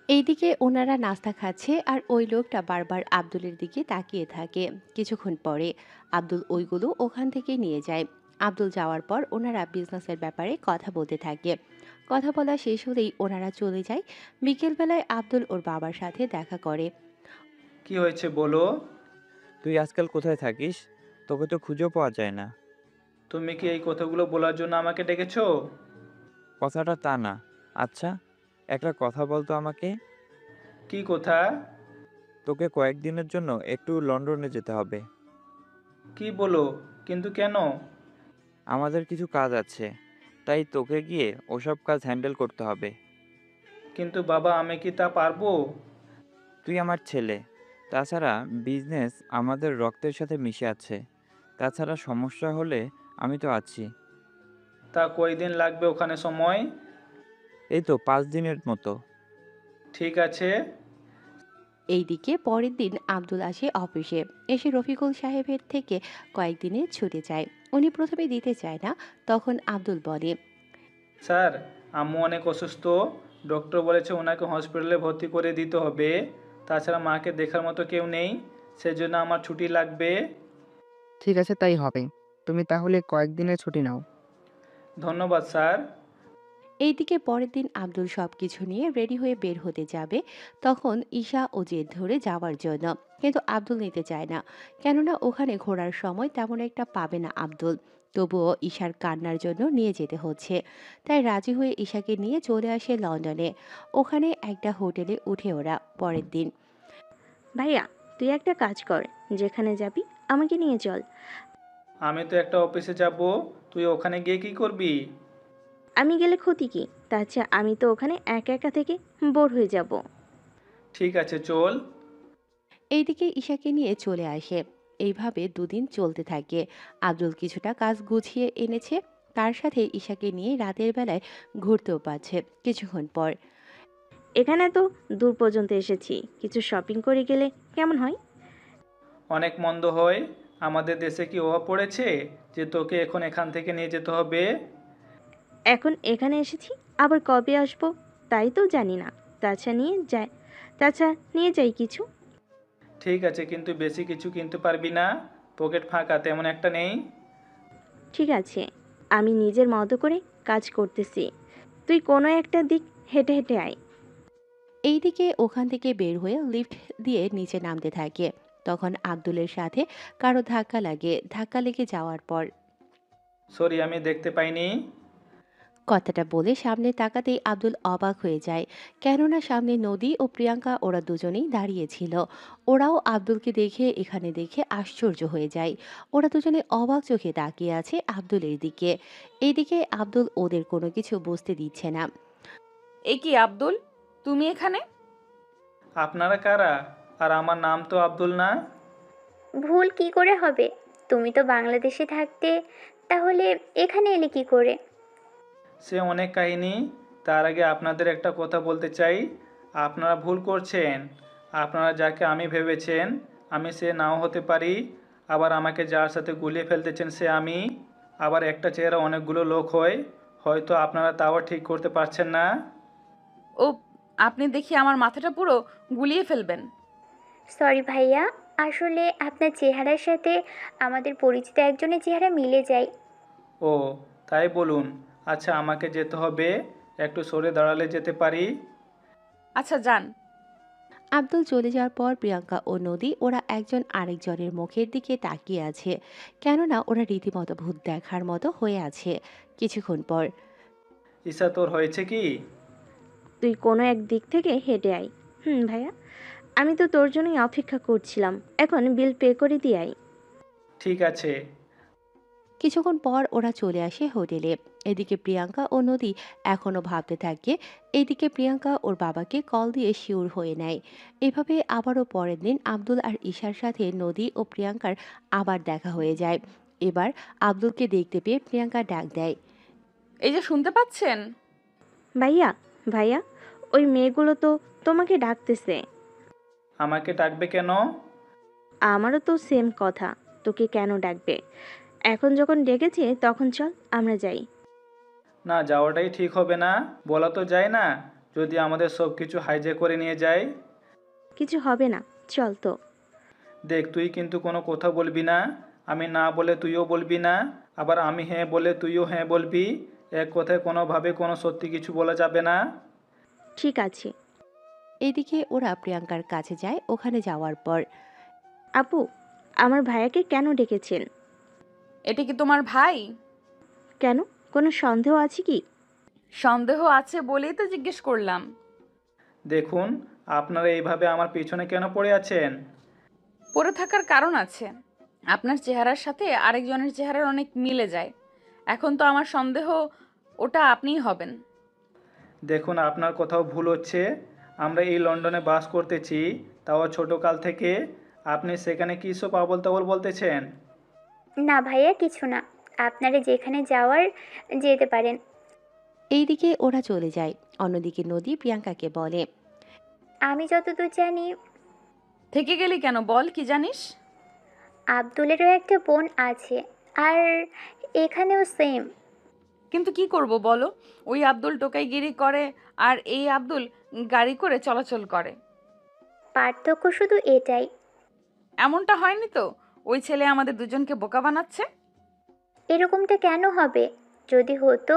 এইদিকে ওনারা নাস্তা খাচ্ছে আর ওই লোকটা বারবার আব্দুলের দিকে তাকিয়ে থাকে। কিছুক্ষণ পরে আব্দুল ওইগুলো ওখান থেকে নিয়ে যায়। আব্দুল যাওয়ার পর ওনারা বিজনেসের ব্যাপারে কথা বলতে থাকে। কথা বলা শেষ হলেই ওনারা চলে যায়। বিকেলবেলায় আব্দুল ওর বাবার সাথে দেখা করে। কি হয়েছে বলো? তুই আজকাল কোথায় থাকিস? তোকে তো খুঁজেও পাওয়া যায় না। তুমি কি এই কথাগুলো বলার জন্য আমাকে ডেকেছো? কথাটা তা না। আচ্ছা, একটা কথা বলতো আমাকে। কি কথা? তোকে কয়েকদিনের জন্য একটু লন্ডনে যেতে হবে। কি বলো, কিন্তু কেন? আমাদের কিছু কাজ আছে, তাই তোকে গিয়ে ওসব কাজ হ্যান্ডেল করতে হবে। কিন্তু বাবা আমি কি তা পারবো? তুই আমার ছেলে, তাছাড়া বিজনেস আমাদের রক্তের সাথে মিশে আছে। তাছাড়া সমস্যা হলে আমি তো আছি। তা কয়দিন লাগবে ওখানে সময়? এই তো 5 দিনের মতো। ঠিক আছে। এইদিকে পরের দিন আব্দুল আসে অফিসে। এসে রফিকুল সাহেবের থেকে কয়েকদিনের ছুটি চায়। উনি প্রথমে দিতে চায় না, তখন আব্দুল বলে, স্যার আম্মু অনেক অসুস্থ, ডক্টর বলেছে ওনাকে হসপিটালে ভর্তি করে দিতে হবে। তাছাড়া মাকে দেখার মতো কেউ নেই, সেজন্য আমার ছুটি লাগবে। ঠিক আছে তাই হবে। তুমি তাহলে কয়েকদিনের ছুটি নাও। ধন্যবাদ স্যার। এইদিকে পরের দিন আব্দুল সবকিছু নিয়ে রেডি হয়ে বের হতে যাবে। তখন ঈশা ও জেদ ধরে যাওয়ার জন্য, কিন্তু আব্দুল নিতে চায় না, কেননা ওখানে ঘোরার সময় তেমন একটা পাবে না আব্দুল। তবুও ঈশার কান্নার জন্য নিয়ে যেতে হচ্ছে। তাই রাজি হয়ে ঈশাকে নিয়ে চলে আসে লন্ডনে। ওখানে একটা হোটেলে উঠে ওরা পরের দিন। ভাইয়া, তুই একটা কাজ কর, যেখানে যাবি আমাকে নিয়ে চল। আমি তো একটা অফিসে যাব, তুই ওখানে গিয়ে কি করবি? আমি গেলে ক্ষতি কি? তাছাড়া আমি তো ওখানে একা একা থেকে বোর হয়ে যাব। ঠিক আছে চল। এইদিকে ঈশাকে নিয়ে চলে আসে। এইভাবে দুদিন চলতে থাকে। আব্দুল কিছুটা কাজ গুছিয়ে এনেছে, তার সাথে ঈশাকে নিয়ে রাতের বেলায় ঘুরতেও পাচ্ছে। কিছুক্ষণ পর এখানে তো দূর পর্যন্ত এসেছি, কিছু শপিং করে গেলে কেমন হয়? অনেক মন্দ হয়, আমাদের দেশে কি অভাব পড়েছে যে তোকে এখন এখান থেকে নিয়ে যেতে হবে? এখন এখানে এসেছি, আবার কবে আসবো তাই তো জানি না। তাছাড়া নিয়ে যাই কিছু। ঠিক আছে, কিন্তু বেশি কিছু কিনতে পারবি না। পকেট ফাঁকা তেমন একটা নেই। ঠিক আছে, আমি নিজের মতো করে কাজ করতেছি। তুই কোনো একটা দিক হেঁটে হেঁটে আয়। এইদিকে ওখান থেকে বের হয়ে লিফট দিয়ে নিচে নামতে থাকে। তখন আব্দুলের সাথে কারো ধাক্কা লাগে। ধাক্কা লেগে যাওয়ার পর সরি, আমি দেখতে পাইনি। কথাটা বলে সামনে তাকাতেই আব্দুল অবাক হয়ে যায়, কেননা সামনে নদী ও প্রিয়াঙ্কা ওরা দুজনেই দাঁড়িয়েছিল। ওরাও আব্দুলকে দেখে আশ্চর্য হয়ে যায়। ওরা দুজনে অবাক চোখে তাকিয়ে আছে আব্দুলের দিকে। এইদিকে আব্দুল ওদের কোনো কিছু বুঝতে দিচ্ছে না। এ কি আব্দুল, তুমি এখানে? আপনারা কারা? আর আমার নাম তো আব্দুল না। ভুল কি করে হবে? তুমি তো বাংলাদেশে থাকতে, তাহলে এখানে এলে কি করে? সে অনেক কাহিনী। তার আগে আপনাদের একটা কথা বলতে চাই। আপনারা ভুল করছেন। আপনারা যাকে আমি ভেবেছেন আমি সে নাও হতে পারি। আবার আমাকে যার সাথে গুলিয়ে ফেলতেছেন সে আমি। আবার একটা চেহারা অনেকগুলো লোক হয়, হয়তো আপনারা তাও ঠিক করতে পারছেন না। ও, আপনি দেখি আমার মাথাটা পুরো গুলিয়ে ফেলবেন। সরি ভাইয়া, আসলে আপনার চেহারার সাথে আমাদের পরিচিত একজনের চেহারা মিলে যায়। ও, তাই বলুন। আচ্ছা, আমাকে যেতে হবে। একটু সরে দাঁড়ালে যেতে পারি? আচ্ছা যান। আব্দুল চলে যাওয়ার পর প্রিয়াঙ্কা ও নদী ওরা একজন আরেকজনের মুখের দিকে তাকিয়ে আছে, কেননা ওরা রীতিমতো ভূত দেখার মতো হয়ে আছে। কিছুক্ষণ পর ঈশা, তোর হয়েছে কি? তুই কোনো এক দিক থেকে হেঁটে আয়। ভাইয়া, আমি তো তোর জন্যই অপেক্ষা করছিলাম। এখন বিল পে করে দিয়ে আয়। ঠিক আছে। কিছুক্ষণ পর ওরা চলে আসে হোটেলে। এদিকে প্রিয়াঙ্কা ও নদী এখনো ভাবতে থাকে। এইদিকে প্রিয়াঙ্কা ওর বাবাকে কল দিয়ে শিওর হয়ে নেয়। এভাবে আবারও পরের দিন আব্দুল আর ঈশার সাথে নদী ও প্রিয়াঙ্কার আবার দেখা হয়ে যায়। এবার আব্দুলকে দেখতে পেয়ে প্রিয়াঙ্কা ডাক দেয়। এই যে শুনতে পাচ্ছেন? ভাইয়া, ভাইয়া, ওই মেয়েগুলো তো তোমাকে ডাকতেছে। আমাকে ডাকবে কেন? আমারও তো সেম কথা, তোকে কেন ডাকবে? এখন যখন ডেকেছে তখন চল আমরা যাই। না, যাওয়াটাই ঠিক হবে না। বলা তো যায় না, যদি আমাদের সব কিছু হাইজ্যাক করে নিয়ে যায়। কিছু হবে না, চল তো। দেখ, তুই কিন্তু কোনো কথা বলবি না। আমি না বলে তুইও বলবি না। আবার আমি হ্যাঁ বলে তুইও হ্যাঁ বলবি। এক কথায় কোনোভাবে কোনো সত্যি কিছু বলা যাবে না। ঠিক আছে। এদিকে ওরা প্রিয়াঙ্কার কাছে যায়। ওখানে যাওয়ার পর আপু, আমার ভাইয়াকে কেন ডেকেছেন? এটা কি তোমার ভাই? কেন, কোনো সন্দেহ আছে কি? সন্দেহ আছে বলেই তো জিজ্ঞেস করলাম। দেখুন, আপনারা এইভাবে আমার পিছনে কেন পড়ে আছেন? পড়ে থাকার কারণ আছে। আপনার চেহারার সাথে আরেকজনের চেহারার অনেক মিলে যায়। এখন তো আমার সন্দেহ ওটা আপনিই হবেন। দেখুন, আপনার কোথাও ভুল হচ্ছে। আমরা এই লন্ডনে বাস করতেছি, তাও ছোটোকাল থেকে। আপনি সেখানে কী সব আবোল তাবোল বলতেছেন? না ভাইয়া, কিছু না। আপনারা যেখানে যাওয়ার যেতে পারেন। এইদিকে ওরা চলে যায়। অন্যদিকে নদী প্রিয়াঙ্কাকে বলে, আমি যতদূর জানি, থেকে গেলি কেন, বল কি জানিস? আব্দুলেরও একটা বোন আছে, আর এখানেও সেম। কিন্তু কি করব বলো, ওই আব্দুল টোকাইগিরি করে আর এই আব্দুল গাড়ি করে চলাচল করে। পার্থক্য শুধু এটাই। এমনটা হয়নি তো? ওই ছেলে আমাদের দুজনকে বোকা বানাচ্ছে। এরকমটা কেন হবে? যদি হতো,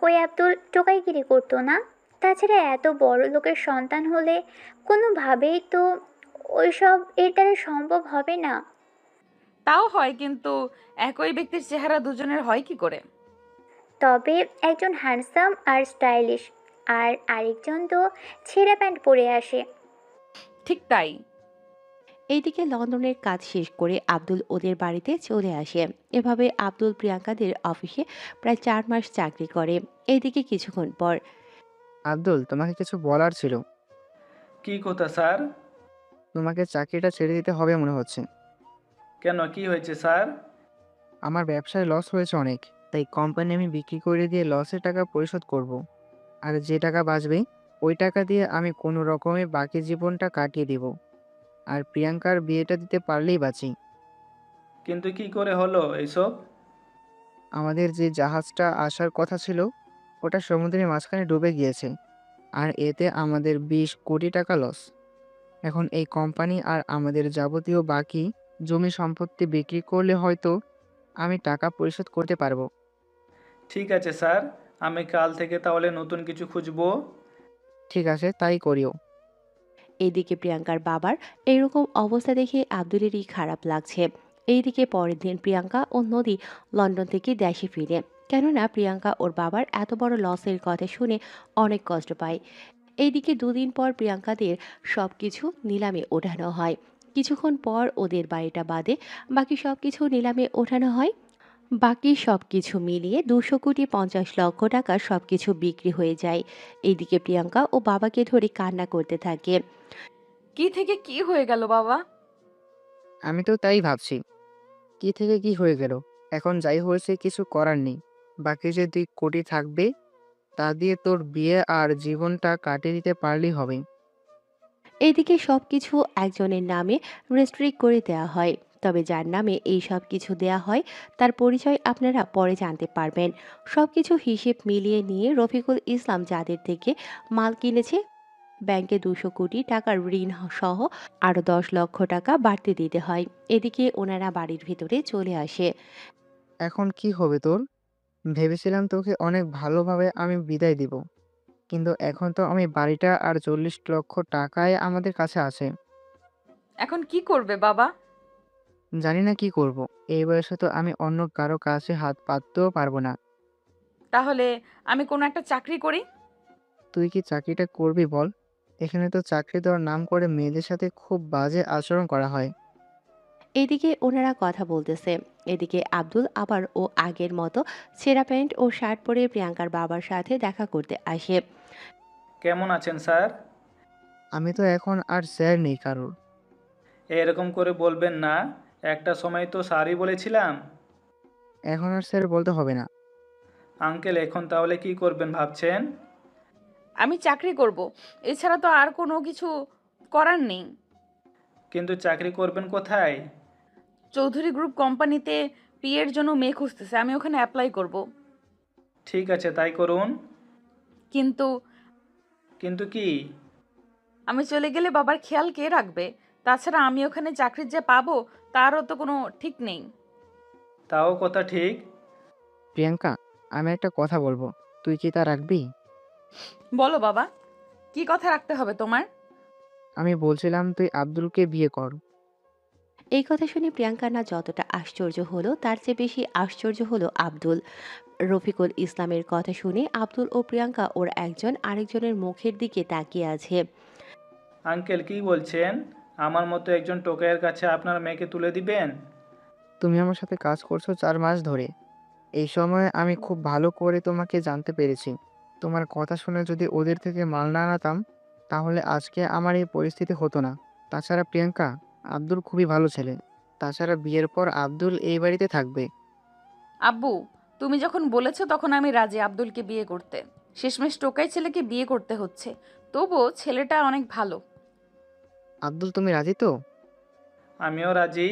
ওই আব্দুল টোকাইগিরি করতো না। তাছাড়া এত বড় লোকের সন্তান হলে কোনোভাবেই তো ওইসব এর দ্বারা সম্ভব হবে না। তাও হয়, কিন্তু একই ব্যক্তির চেহারা দুজনের হয় কি করে? তবে একজন হ্যান্ডসাম আর স্টাইলিশ, আর আরেকজন তো ছেঁড়া প্যান্ট পরে আসে। ঠিক তাই। এইদিকে লন্ডনের কাজ শেষ করে আব্দুল ওদের বাড়িতে চলে আসে। এভাবে আব্দুল প্রিয়াঙ্কাদের অফিসে প্রায় 4 মাস চাকরি করে। এইদিকে কিছুক্ষণ পর আব্দুল, তোমাকে কিছু বলার ছিল। কি কথা স্যার? তোমাকে চাকরিটা ছেড়ে দিতে হবে মনে হচ্ছে। কেন, কি হয়েছে স্যার? আমার ব্যবসায় লস হয়েছে অনেক, তাই কোম্পানি আমি বিক্রি করে দিয়ে লসের টাকা পরিশোধ করব। আর যে টাকা বাঁচবে ওই টাকা দিয়ে আমি কোনো রকমে বাকি জীবনটা কাটিয়ে দিব। আর প্রিয়াঙ্কার বিয়েটা দিতে পারলেই বাঁচি। কিন্তু কি করে হলো এইসব? আমাদের যে জাহাজটা আসার কথা ছিল ওটা সমুদ্রের মাঝখানে ডুবে গিয়েছে, আর এতে আমাদের 20 কোটি টাকা লস। এখন এই কোম্পানি আর আমাদের যাবতীয় বাকি জমি সম্পত্তি বিক্রি করলে হয়তো আমি টাকা পরিশোধ করতে পারবো। ঠিক আছে স্যার, আমি কাল থেকে তাহলে নতুন কিছু খুঁজবো। ঠিক আছে, তাই করিও। এইদিকে প্রিয়াঙ্কার বাবার এরকম অবস্থা দেখে আব্দুলেরই খারাপ লাগছে। এইদিকে পরের দিন প্রিয়াঙ্কা ও নদী লন্ডন থেকে দেশে ফিরে, কেননা প্রিয়াঙ্কা ওর বাবার এত বড় লসের কথা শুনে অনেক কষ্ট পায়। এইদিকে দুদিন পর প্রিয়াঙ্কাদের সবকিছু নিলামে ওঠানো হয়। কিছুক্ষণ পর ওদের বাড়িটা বাদে বাকি সবকিছু নিলামে ওঠানো হয়। বাকি সবকিছু মিলিয়ে 250 কোটি 50 লক্ষ টাকা সবকিছু বিক্রি হয়ে যায়। এইদিকে প্রিয়াঙ্কা ও বাবাকে ধরে কান্না করতে থাকে। কি থেকে কি হয়ে গেল বাবা? আমি তো তাই ভাবছি, কি থেকে কি হয়ে গেল। এখন যাই হয়েছে কিছু করার নেই। বাকি যে 2 কোটি থাকবে তা দিয়ে তোর বিয়ে আর জীবনটা কাটিয়ে দিতে পারলেই হবে। এইদিকে সবকিছু একজনের নামে রেস্ট্রিক্ট করে দেওয়া হয়, তবে যার নামে এই সব কিছু দেয়া হয় তার পরিচয় আপনারা পরে জানতে পারবেন। সবকিছু হিসেব মিলিয়ে নিয়ে রফিকুল ইসলাম যাদের থেকে মাল কিনেছে ব্যাংকে 200 কোটি টাকার ঋণ সহ আরো 10 লক্ষ টাকা বাড়তি দিতে হয়। এদিকে ওনারা বাড়ির ভিতরে চলে আসে। এখন কি হবে তোর? ভেবেছিলাম তোকে অনেক ভালোভাবে আমি বিদায় দিব, কিন্তু এখন তো আমি বাড়িটা আর 40 লক্ষ টাকায় আমাদের কাছে আছে। এখন কি করবে বাবা? জানি না কি করব। এই বয়সে তো আমি অন্য কারো কাছে হাত পাততেও পারবো না। তাহলে আমি কোনো একটা চাকরি করি। তুই কি চাকরিটা করবি বল? এখানে তো চাকরি দেওয়ার নাম করে মেয়েদের সাথে খুব বাজে আচরণ করা হয়। এদিকে ওনারা কথা বলতেছে, এদিকে আব্দুল আবার ও আগের মতো ছেঁড়া প্যান্ট ও শার্ট পরে প্রিয়াঙ্কার বাবার সাথে দেখা করতে আসে। কেমন আছেন স্যার? আমি তো এখন আর স্যার নেই কারোর। এরকম করে বলবেন না, একটা সময় তো স্যারই বলেছিলাম। এখন আর স্যার বলতে হবে না। আঙ্কেল, এখন তাহলে কি করবেন ভাবছেন? আমি চাকরি করব, এছাড়া তো আর কোনো কিছু করার নেই। কিন্তু চাকরি করবেন কোথায়? চৌধুরী গ্রুপ কোম্পানিতে পিএর জন্য মেয়ে খুঁজতেছে, আমি ওখানে অ্যাপ্লাই করব। ঠিক আছে, তাই করুন। কিন্তু কিন্তু কি? আমি চলে গেলে বাবার খেয়াল কে রাখবে? তাছাড়া আমি ওখানে চাকরি যে পাবো তারও তো কোনো ঠিক নেই। তাও কথা ঠিক। প্রিয়াঙ্কা, আমি একটা কথা বলবো, তুই কি তা রাখবি? বলো বাবা, কি কথা রাখতে হবে তোমার? আমি বলছিলাম তুই আব্দুলকে বিয়ে কর। এই কথা শুনে প্রিয়াঙ্কা না যতটা আশ্চর্য হলো তার চেয়ে বেশি আশ্চর্য হলো আব্দুল। রফিকুল ইসলামের কথা শুনে আব্দুল ও প্রিয়াঙ্কা ওর একজন আরেকজনের মুখের দিকে তাকিয়ে আছে। আঙ্কেল, কি বলছেন? আমার মতো একজন টোকাইয়ের কাছে আপনার মেয়েকে তুলে দিবেন? তুমি আমার সাথে কাজ করছো 4 মাস ধরে। এই সময়ে আমি খুব ভালো করে তোমাকে জানতে পেরেছি। তোমার কথা শুনে যদি ওদের থেকে মাল না আনাতাম তাহলে আজকে আমার এই পরিস্থিতি হতো না। তাছাড়া প্রিয়াঙ্কা, আব্দুল খুবই ভালো ছেলে। তাছাড়া বিয়ের পর আব্দুল এই বাড়িতে থাকবে। আব্বু, তুমি যখন বলেছো তখন আমি রাজি আব্দুলকে বিয়ে করতে। শেষমেশ টোকাই ছেলেকে বিয়ে করতে হচ্ছে, তবুও ছেলেটা অনেক ভালো। আব্দুল, তুমি রাজি তো? আমিও রাজি।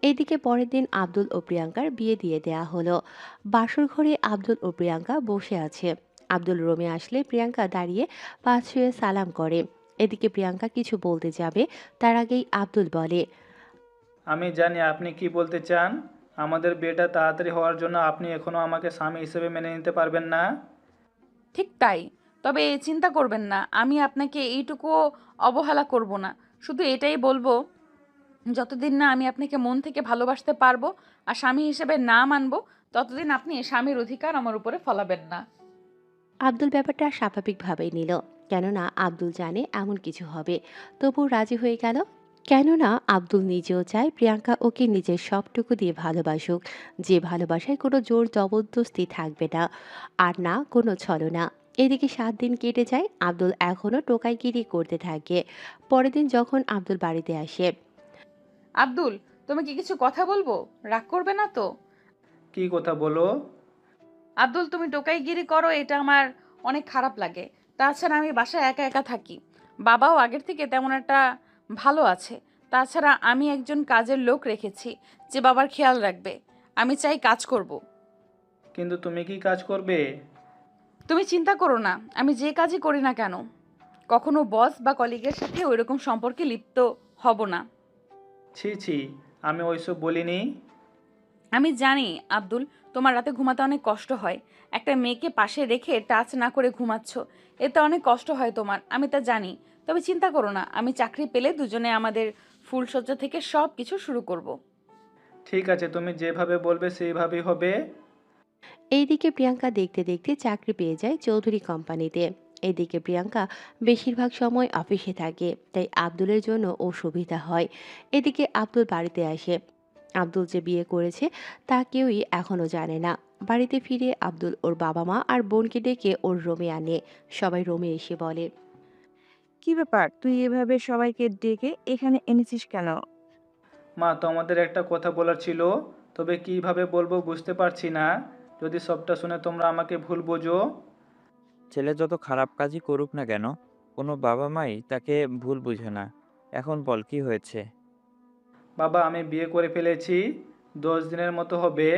এইদিকে পরের দিন আব্দুল ও প্রিয়াঙ্কার বিয়ে দিয়ে দেয়া হলো। বাসর ঘরে আব্দুল ও প্রিয়াঙ্কা বসে আছে। আব্দুল রুমে আসলে প্রিয়াঙ্কা দাঁড়িয়ে পা ছুঁয়ে সালাম করে। এদিকে প্রিয়াঙ্কা কিছু বলতে যাবে, তার আগেই আব্দুল বলে, আমি জানি আপনি কি বলতে চান। আমাদের বিয়েটা তাড়াতাড়ি হওয়ার জন্য আপনি এখনও আমাকে স্বামী হিসেবে মেনে নিতে পারবেন না। ঠিক তাই, তবে চিন্তা করবেন না, আমি আপনাকে এইটুকুও অবহেলা করব না। শুধু এটাই বলবো, যতদিন না আমি আপনাকে মন থেকে ভালোবাসতে পারবো আর স্বামী হিসেবে না মানবো, ততদিন আপনি স্বামীর অধিকার আমার উপরে ফলাবেন না। আব্দুল ব্যাপারটা স্বাভাবিকভাবেই নিল, কেননা আব্দুল জানে এমন কিছু হবে। তবু রাজি হয়ে গেল, কেননা আব্দুল নিজেও চায় প্রিয়াঙ্কা ওকে নিজের সবটুকু দিয়ে ভালোবাসুক, যে ভালোবাসায় কোনো জোর জবরদস্তি থাকবে না, আর না কোনো ছলনা। এদিকে 7 দিন কেটে যায়, আব্দুল এখনও টোকাইগিরি করতে থাকে। পরের দিন যখন আব্দুল বাড়িতে আসে, আব্দুল, তুমি কি কিছু কথা বলবো? রাগ করবে না তো? কি কথা বলো? আব্দুল, তুমি টোকাইগিরি করো, এটা আমার অনেক খারাপ লাগে। তাছাড়া আমি বাসায় একা একা থাকি, বাবাও আগের থেকে তেমন একটা ভালো আছে। তাছাড়া আমি একজন কাজের লোক রেখেছি যে বাবার খেয়াল রাখবে। আমি চাই কাজ করব। কিন্তু তুমি কি কাজ করবে? তুমি চিন্তা করো না, আমি যে কাজই করি না কেন কখনো বস বা কলিগের সাথে ওইরকম সম্পর্কে লিপ্ত হব না। ছি ছি, আমি ওইসব বলিনি। আমি জানি আব্দুল, তোমার রাতে ঘুমাতে অনেক কষ্ট হয়। একটা মেয়েকে পাশে রেখে টাচ না করে ঘুমাচ্ছ, এতে অনেক কষ্ট হয় তোমার, আমি তা জানি। তবে চিন্তা করো না, আমি চাকরি পেলে দুজনে আমাদের ফুলশয্যা থেকে সব কিছু শুরু করব। ঠিক আছে, তুমি যেভাবে বলবে সেইভাবেই হবে। এইদিকে প্রিয়াঙ্কা দেখতে দেখতে চাকরি পেয়ে যায় চৌধুরী কোম্পানিতে। এদিকে প্রিয়াঙ্কা বেশিরভাগ সময় অফিসে থাকে, তাই আব্দুলের জন্য ও সুবিধা হয়। এদিকে আব্দুল বাড়িতে আসে। আব্দুল যে বিয়ে করেছে তা কেউই এখনো জানে না। বাড়িতে ফিরে আব্দুল ওর বাবা মা আর বোনকে ডেকে ওর রুমে আনে। সবাই রুমে এসে বলে, কি ব্যাপার, তুই এভাবে সবাইকে ডেকে এখানে এনেছিস কেন? মা, তোমাদের একটা কথা বলার ছিল, তবে কিভাবে বলবো বুঝতে পারছি না। যদি সবটা শুনে তোমরা আমাকে ভুল বোঝো। ছেলে যত খারাপ কাজই করুক না কেন, কোনো বাবা মাই তাকে ভুল বুঝে না। এখন বল কি হয়েছে? বাবা, আমি বিয়ে করে ফেলেছি, 10 দিনের মতো হবে।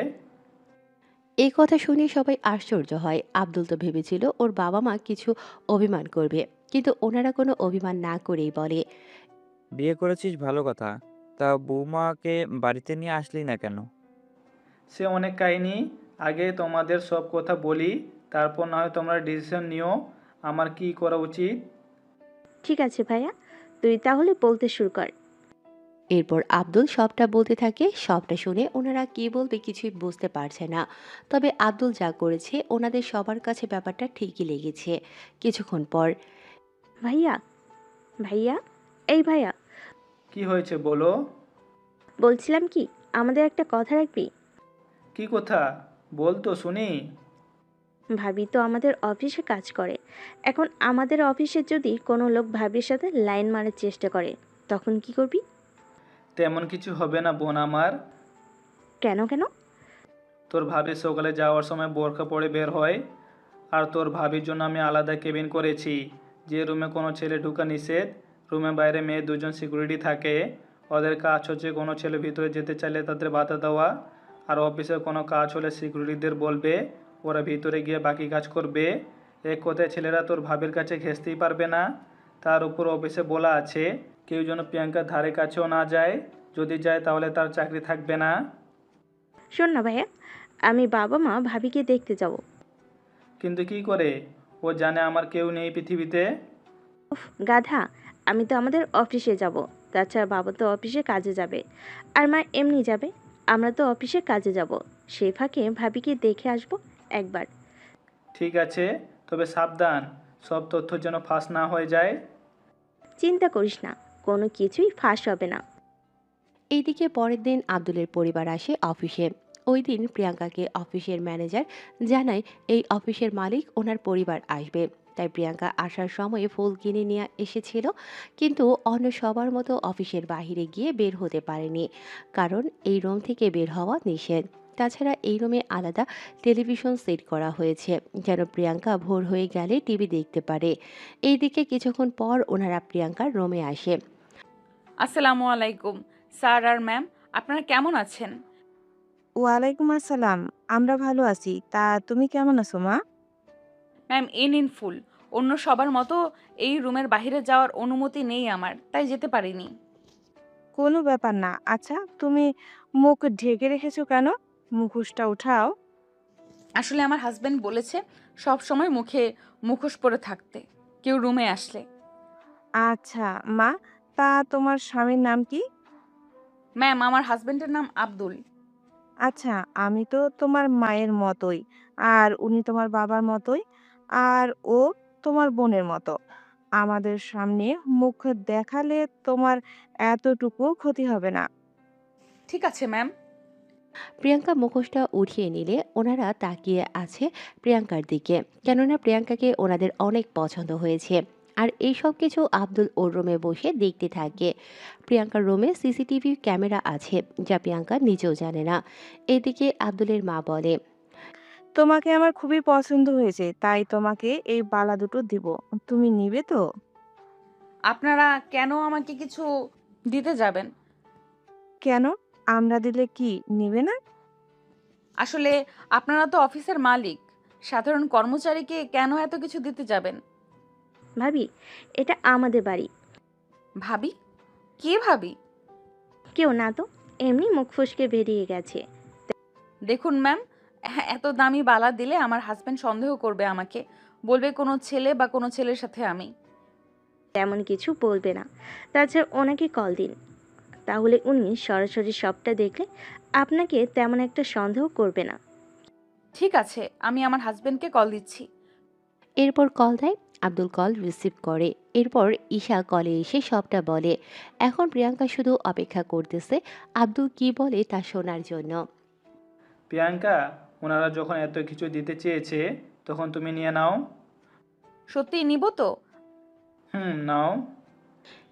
এই কথা শুনে সবাই আশ্চর্য হয়। আব্দুল তো ভেবেছিল ওর বাবা মা কিছু অভিমান করবে, কিন্তু ওনারা কোনো অভিমান না করেই বলে, বিয়ে করেছিস ভালো কথা, তা বৌমাকে বাড়িতে নিয়ে আসলি না কেন? সে অনেক কাহিনী, আগে তোমাদের সব কথা বলি, তারপর না হয় তোমরা ডিসিশন নিও আমার কি করা উচিত। ঠিক আছে ভাইয়া, তুই তাহলে বলতে শুরু কর। এরপর আব্দুল সবটা বলতে থাকে। সবটা শুনে ওনারা কি বলবে কিছুই বুঝতে পারছে না। তবে আব্দুল যা করেছে ওনাদের সবার কাছে ব্যাপারটা ঠিকই লেগেছে। কিছুক্ষণ পর, ভাইয়া, ভাইয়া, এই ভাইয়া, কি হয়েছে বলো? বলছিলাম কি, আমাদের একটা কথা রাখবি? কি কথা? বল তো শুনি। ভাবি তো আমাদের অফিসে কাজ করে। এখন আমাদের অফিসে যদি কোনো লোক ভাবির সাথে লাইন মারার চেষ্টা করে, তখন কি করবি? তেমন কিছু হবে না বোন আমার। কেন কেন? তোর ভাবি সকালে যাওয়ার সময় বোরকা পরে বের হয়, আর তোর ভাবির জন্য আমি আলাদা কেবিন করেছি, যে রুমে কোনো ছেলে ঢোকা নিষেধ। রুমে বাইরে মেয়ে দুজন সিকিউরিটি থাকে। ওদের কাজ হচ্ছে কোনো ছেলে ভিতরে যেতে চাইলে তাদের বাধা দেওয়া, আর অফিসের কোনো কাজ হলে সিকিউরিটিদের বলবে, ওরা ভিতরে গিয়ে বাকি কাজ করবে। এক কথায় ছেলেরা তোর ভাবির কাছে ঘেঁষতেই পারবে না। তার উপর অফিসে বলা আছে কেউ যেন প্রিয়াঙ্কার ধারে কাছেও না যায়, যদি যায় তাহলে তার চাকরি থাকবে না। শোন না ভাইয়া, আমি বাবা মা ভাবিকে দেখতে যাব। কিন্তু কি করে? ও জানে আমার কেউ নেই পৃথিবীতে। গাধা, আমি তো আমাদের অফিসে যাব। তাছাড়া বাবা তো অফিসে কাজে যাবে, আর মা এমনি যাবে। আমরা তো অফিসে কাজে যাব, সেই ফাঁকে ভাবিকে দেখে আসবো একবার। ঠিক আছে, তবে সাবধান, সব তথ্য যেন ফাঁস না হয়ে যায়। চিন্তা করিস না, কোনো কিছুই ফাঁস হবে না। এইদিকে পরের দিন আব্দুলের পরিবার আসে অফিসে। ওই দিন প্রিয়াঙ্কাকে অফিসের ম্যানেজার জানায় এই অফিসের মালিক ওনার পরিবার আসবে। তাই প্রিয়াঙ্কা আসার সময় ফুল কিনে নিয়ে এসেছিল, কিন্তু অন্য সবার মতো অফিসের বাইরে গিয়ে বের হতে পারেনি, কারণ এই রুম থেকে বের হওয়া নিষেধ। তাছাড়া এই রুমে আলাদা টেলিভিশন সেট করা হয়েছে, যেন প্রিয়াঙ্কা ভোর হয়ে গেলে টিভি দেখতে পারে। এইদিকে কিছুক্ষণ পর ওনারা প্রিয়াঙ্কার রুমে আসে। আসসালামু আলাইকুম স্যার আর ম্যাম, আপনারা কেমন আছেন? ওয়ালাইকুম আসসালাম। আমরা ভালো আছি, তা তুমি কেমন আছো মা? ম্যাম, এ নিন ফুল। অন্য সবার মতো এই রুমের বাইরে যাওয়ার অনুমতি নেই আমার, তাই যেতে পারিনি। কোনো ব্যাপার না। আচ্ছা, তুমি মুখ ঢেকে রেখেছো কেন? মুখোশটা উঠাও। আসলে আমার হাজবেন্ড বলেছে সব সময় মুখে মুখোশ পরে থাকতে কেউ রুমে আসলে। আচ্ছা মা, তা তোমার স্বামীর নাম কি? ম্যাম, আমার হাজবেন্ডের নাম আব্দুল। আচ্ছা, আমি তো তোমার মায়ের মতোই, আর উনি তোমার বাবার মতোই, আর ও তোমার বোনের মতো। আমাদের সামনে মুখ দেখালে তোমার এতটুকু ক্ষতি হবে না। ঠিক আছে ম্যাম। প্রিয়াঙ্কা মুখোশটা উঠিয়ে নিলে ওনারা তাকিয়ে আছে প্রিয়াঙ্কার দিকে, কেননা প্রিয়াঙ্কাকে ওনাদের অনেক পছন্দ হয়েছে। আর এই সব কিছু আব্দুল ওর রুমে বসে দেখতে থাকে। প্রিয়াঙ্কার রুমে সিসিটিভি ক্যামেরা আছে, যা প্রিয়াঙ্কা নিজেও জানে না। এদিকে আব্দুলের মা বলে, তোমাকে আমার খুবই পছন্দ হয়েছে, তাই তোমাকে এই বালা দুটো দিব। তুমি নিবে তো? আপনারা কেন আমাকে কিছু দিতে যাবেন। কেন? আমরা দিলে কি নিবে না? আসলে আপনারা তো অফিসের মালিক, সাধারণ কর্মচারীকে কেন এত কিছু দিতে যাবেন? ভাবি, এটা আমাদের বাড়ি। ভাবি? কে ভাবি? কেউ না তো, এমনি মুখ ফসকে বেরিয়ে গেছে। দেখুন ম্যাম, এত দামি বালা দিলে আমার হাজবেন্ড সন্দেহ করবে আমাকে, বলবে কোনো ছেলে বা কোনো ছেলের সাথে আমি। তেমন কিছু বলবে না। তাছাড়া ওনাকে কল দিন, তাহলে উনি সরাসরি সবটা দেখলে আপনাকে তেমন একটা সন্দেহ করবে না। ঠিক আছে, আমি আমার হাজবেন্ডকে কল দিচ্ছি। এরপর কল দেয়। আব্দুল কল রিসিভ করে। এরপর ঈশা কলে এসে সবটা বলে। এখন প্রিয়াঙ্কা শুধু অপেক্ষা করতেছে আব্দুল কি বলে তা শোনার জন্য। প্রিয়াঙ্কা, ওনারা যখন এত কিছু দিতে চেয়েছে তখন তুমি নিয়ে নাও। সত্যিই নিব তো? নাও।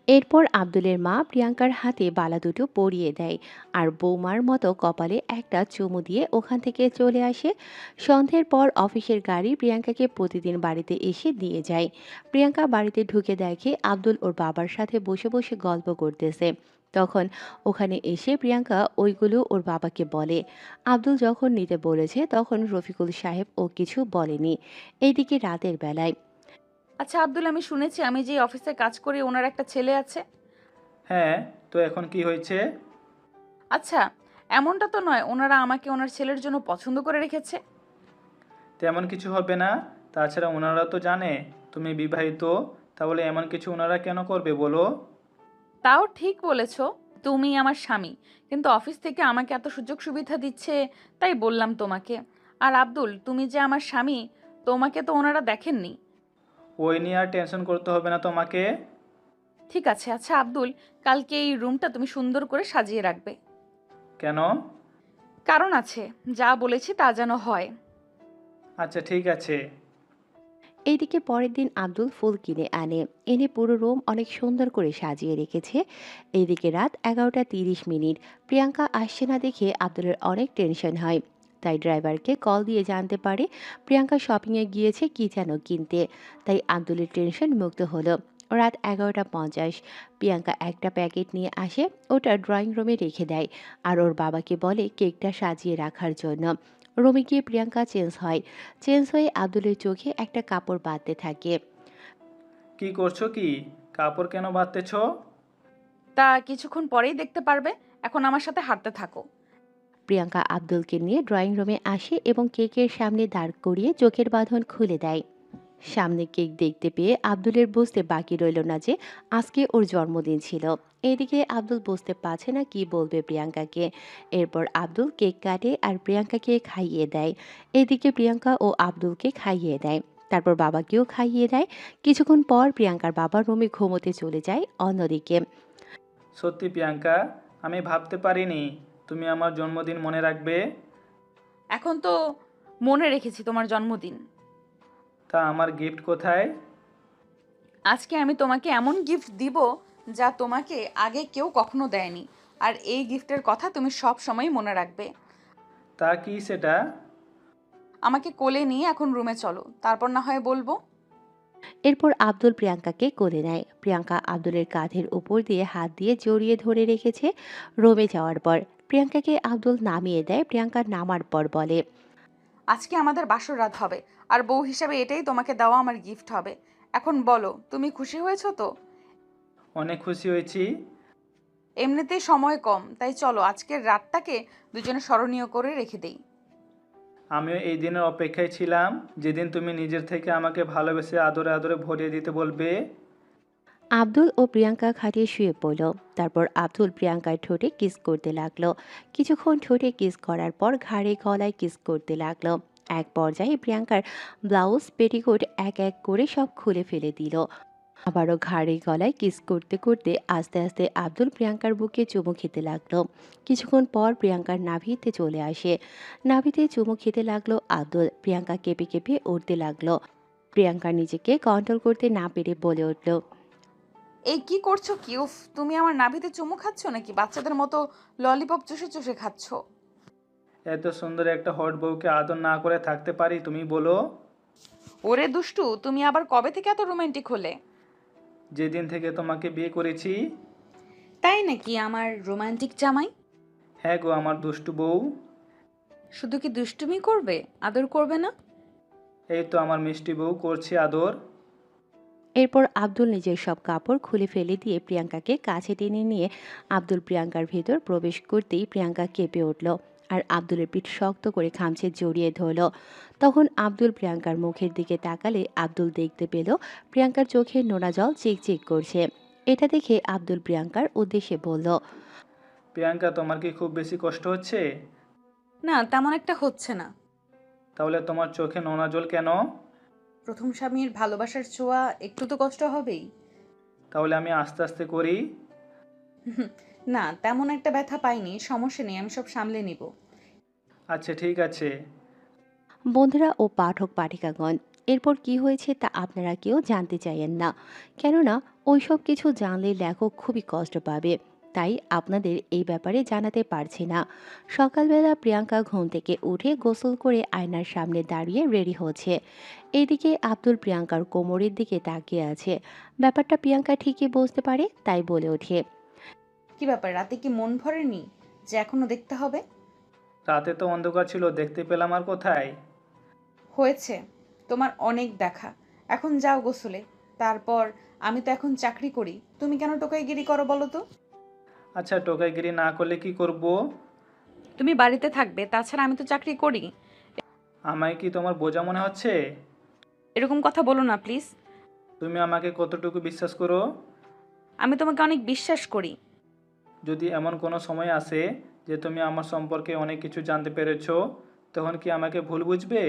এরপর আব্দুলের মা প্রিয়াঙ্কার হাতে বালা দুটো পরিয়ে দেয় আর বৌমার মতো কপালে একটা চুমু দিয়ে ওখান থেকে চলে আসে। সন্ধ্যের পর অফিসের গাড়ি প্রিয়াঙ্কাকে প্রতিদিন বাড়িতে এসে দিয়ে যায়। প্রিয়াঙ্কা বাড়িতে ঢুকে দেখে আব্দুল ওর বাবার সাথে বসে বসে গল্প করতেছে। তখন ওখানে এসে প্রিয়াঙ্কা ওইগুলো ওর বাবাকে বলে। আব্দুল যখন নিতে বলেছে তখন রফিকুল সাহেব ও কিছু বলেনি। এইদিকে রাতের বেলায়। আচ্ছা আব্দুল, আমি শুনেছি আমি যে অফিসে কাজ করি ওনার একটা ছেলে আছে। হ্যাঁ, তো এখন কি হয়েছে? আচ্ছা, এমনটা তো নয় ওনারা আমাকে ওনার ছেলের জন্য পছন্দ করে রেখেছে? তেমন কিছু হবে না। তাছাড়া ওনারা তো জানে তুমি বিবাহিত, তাহলে এমন কিছু ওনারা কেন করবে বলো? তাও ঠিক বলেছ, তুমি আমার স্বামী, কিন্তু অফিস থেকে আমাকে এত সুযোগ সুবিধা দিচ্ছে, তাই বললাম তোমাকে। আর আব্দুল, তুমি যে আমার স্বামী, তোমাকে তো ওনারা দেখেননি। ওই নিয়ে আর টেনশন করতে হবে না তোমাকে। ঠিক আছে। আচ্ছা আব্দুল, কালকে এই রুমটা তুমি সুন্দর করে সাজিয়ে রাখবে। কেন? কারণ আছে, যা বলেছি তা যেন হয়। আচ্ছা ঠিক আছে। এইদিকে পরের দিন আব্দুল ফুল কিনে আনে, এনে পুরো রুম অনেক সুন্দর করে সাজিয়ে রেখেছে। এইদিকে রাত 11:30। প্রিয়াঙ্কা আসছে না দেখে আব্দুলের অনেক টেনশন হয়। তাই ড্রাইভারকে কল দিয়ে জানতে পারে প্রিয়াঙ্কা শপিংয়ে গিয়েছে কি যেন কিনতে। তাই আব্দুলের টেনশন মুক্ত হলো। রাত 11:50 প্রিয়াঙ্কা একটা প্যাকেট নিয়ে আসে, ওটা ড্রয়িং রুমে রেখে দেয় আর ওর বাবাকে বলে কেকটা সাজিয়ে রাখার জন্য। রুমে গিয়ে প্রিয়াঙ্কা চেঞ্জ হয়ে আব্দুলের চোখে একটা কাপড় বাঁধতে থাকে। কি করছো কি? কাপড় কেন বাঁধতেছ? তা কিছুক্ষণ পরেই দেখতে পারবে, এখন আমার সাথে হাঁটতে থাকো। প্রিয়াঙ্কা আব্দুলকে নিয়ে ড্রয়িং রুমে আসে এবং কেকের সামনে দাঁড় করিয়ে চোখের বাঁধন খুলে দেয়। সামনে কেক দেখতে পেয়ে আব্দুলের বুঝতে বাকি রইল না যে আজকে ওর জন্মদিন ছিল। এদিকে আব্দুল বুঝতে পারছে না কি বলবে প্রিয়াঙ্কাকে। এরপর আব্দুল কেক কাটে আর প্রিয়াঙ্কাকে খাইয়ে দেয়। এদিকে প্রিয়াঙ্কা ও আব্দুলকে খাইয়ে দেয়, তারপর বাবাকেও খাইয়ে দেয়। কিছুক্ষণ পর প্রিয়াঙ্কার বাবা রুমে ঘুমোতে চলে যায়। অন্যদিকে সত্যি প্রিয়াঙ্কা, আমি ভাবতে পারিনি তুমি আমার জন্মদিন মনে রাখবে। এখন তো মনে রেখেছি তোমার জন্মদিন। তা আমার গিফট কোথায়? আজকে আমি তোমাকে এমন গিফট দিব যা তোমাকে আগে কেউ কখনো দেয়নি, আর এই গিফটের কথা তুমি সব সময় মনে রাখবে। তা কি সেটা? আমাকে কোলে নিয়ে এখন রুমে চলো, তারপর না হয় বলবো। এরপর আব্দুল প্রিয়াঙ্কাকে কোলে নেয়। প্রিয়াঙ্কা আব্দুলের কাঁধের উপর দিয়ে হাত দিয়ে জড়িয়ে ধরে রেখেছে। রুমে যাওয়ার পর প্রিয়াঙ্কাকে আব্দুল নামিয়ে দেয়। প্রিয়াঙ্কা নামার পর বলে, আজকে আমাদের বাসর রাত হবে, আর বউ হিসাবে এটাই তোমাকে দেওয়া আমার গিফট হবে। এখন বলো, তুমি খুশি হয়েছো তো? অনেক খুশি হয়েছি। এমনিতেই সময় কম, তাই চলো আজকের রাতটাকে দুজনে স্মরণীয় করে রেখে দেই। আমিও এই দিনের অপেক্ষায় ছিলাম, যেদিন তুমি নিজের থেকে আমাকে ভালোবেসে আদরে আদরে ভরিয়ে দিতে বলবে। আব্দুল ও প্রিয়াঙ্কা খাটিয়ে শুয়ে পড়ল। তারপর আব্দুল প্রিয়াঙ্কার ঠোঁটে কিস করতে লাগলো। কিছুক্ষণ ঠোঁটে কিস করার পর ঘাড়ে গলায় কিস করতে লাগলো। এক পর্যায়ে প্রিয়াঙ্কার ব্লাউজ পেটিকোট এক এক করে সব খুলে ফেলে দিল। আবারও ঘাড়ে গলায় কিস করতে করতে আস্তে আস্তে আব্দুল প্রিয়াঙ্কার বুকে চুমু খেতে লাগলো। কিছুক্ষণ পর প্রিয়াঙ্কার নাভিতে চলে আসে। নাভিতে চুমু খেতে লাগলো আব্দুল। প্রিয়াঙ্কা কেঁপে কেঁপে উঠতে লাগলো। প্রিয়াঙ্কা নিজেকে কন্ট্রোল করতে না পেরে বলে উঠল, এই কি করছো কি? উফ, তুমি আমার নাভিতে চুমু খাচ্ছ নাকি বাচ্চাদের মতো ললিপপ চুষে চুষে খাচ্ছ? এত সুন্দর একটা হট বউকে আদর না করে থাকতে পারি তুমি বলো? ওরে দুষ্টু, তুমি আবার কবে থেকে এত রোমান্টিক হলে? যেদিন থেকে তোমাকে বিয়ে করেছি। তাই নাকি আমার রোমান্টিক জামাই? হ্যাঁ গো আমার দুষ্টু বউ। শুধু কি দুষ্টুমি করবে, আদর করবে না? এই তো আমার মিষ্টি বউ, করছি আদর। এরপর আব্দুল নিজের সব কাপড় খুলে ফেলে দিয়ে প্রিয়াঙ্কাকে কাছে টেনে নিয়ে আব্দুল প্রিয়াঙ্কার ভেতর প্রবেশ করতেই প্রিয়াঙ্কা কেঁপে উঠল আর আব্দুলের পিঠ শক্ত করে খামচে জড়িয়ে ধরল। তখন আব্দুল প্রিয়াঙ্কার মুখের দিকে তাকালে আব্দুল দেখতে পেল প্রিয়াঙ্কার চোখের নোনা জল চিকচিক করছে। এটা দেখে আব্দুল প্রিয়াঙ্কার উদ্দেশ্যে বলল, প্রিয়াঙ্কা, তোমার কি খুব বেশি কষ্ট হচ্ছে? না, তেমন একটা হচ্ছে না। তাহলে তোমার চোখে নোনা জল কেন? প্রথম স্বামীর ভালোবাসার ছোঁয়া, একটু তো কষ্ট হবেই। তাহলে আমি আস্তে আস্তে করি। না, তেমন একটা ব্যথা পাইনি, সমস্যা নেই, আমি সব সামলে নিব। আচ্ছা ঠিক আছে। বন্ধুরা ও পাঠক পাঠিকাগণ, এরপর কি হয়েছে তা আপনারা কেউ জানতে চাইেন না, কেননা ওইসব কিছু জানলে লেখক খুবই কষ্ট পাবে। তাই আপনাদের এই ব্যাপারে জানাতে পারছি না। সকালবেলা প্রিয়াঙ্কা ঘুম থেকে উঠে গোসল করে আয়নার সামনে দাঁড়িয়ে রেডি হচ্ছে। এইদিকে আব্দুল প্রিয়াঙ্কার কোমরের দিকে তাকিয়ে আছে। ব্যাপারটা প্রিয়াঙ্কা ঠিকই বুঝতে পারে, তাই বলে ওঠে, কি ব্যাপার, রাতে কি মন ভরেনি যে এখনো দেখতে হবে? রাতে তো অন্ধকার ছিল, দেখতে পেলাম আর কোথায়? হয়েছে, তোমার অনেক দেখা। এখন যাও গোসলে। তারপর আমি তো এখন চাকরি করি, তুমি কেন টোকাইগিরি করো বলো তো? আচ্ছা, টোকাইগিরি না করলে কি করব? তুমি বাড়িতে থাকবে, তাছাড়া আমি তো চাকরি করি। আমায় কি তোমার বোঝা মনে হচ্ছে? এরকম কথা বলো না প্লিজ। তুমি আমাকে কতটুকু বিশ্বাস করো? আমি তোমাকে অনেক বিশ্বাস করি। যদি এমন কোনো সময় আসে যে তুমি আমার সম্পর্কে অনেক কিছু জানতে পেরেছো, তখন কি আমাকে ভুল বুঝবে?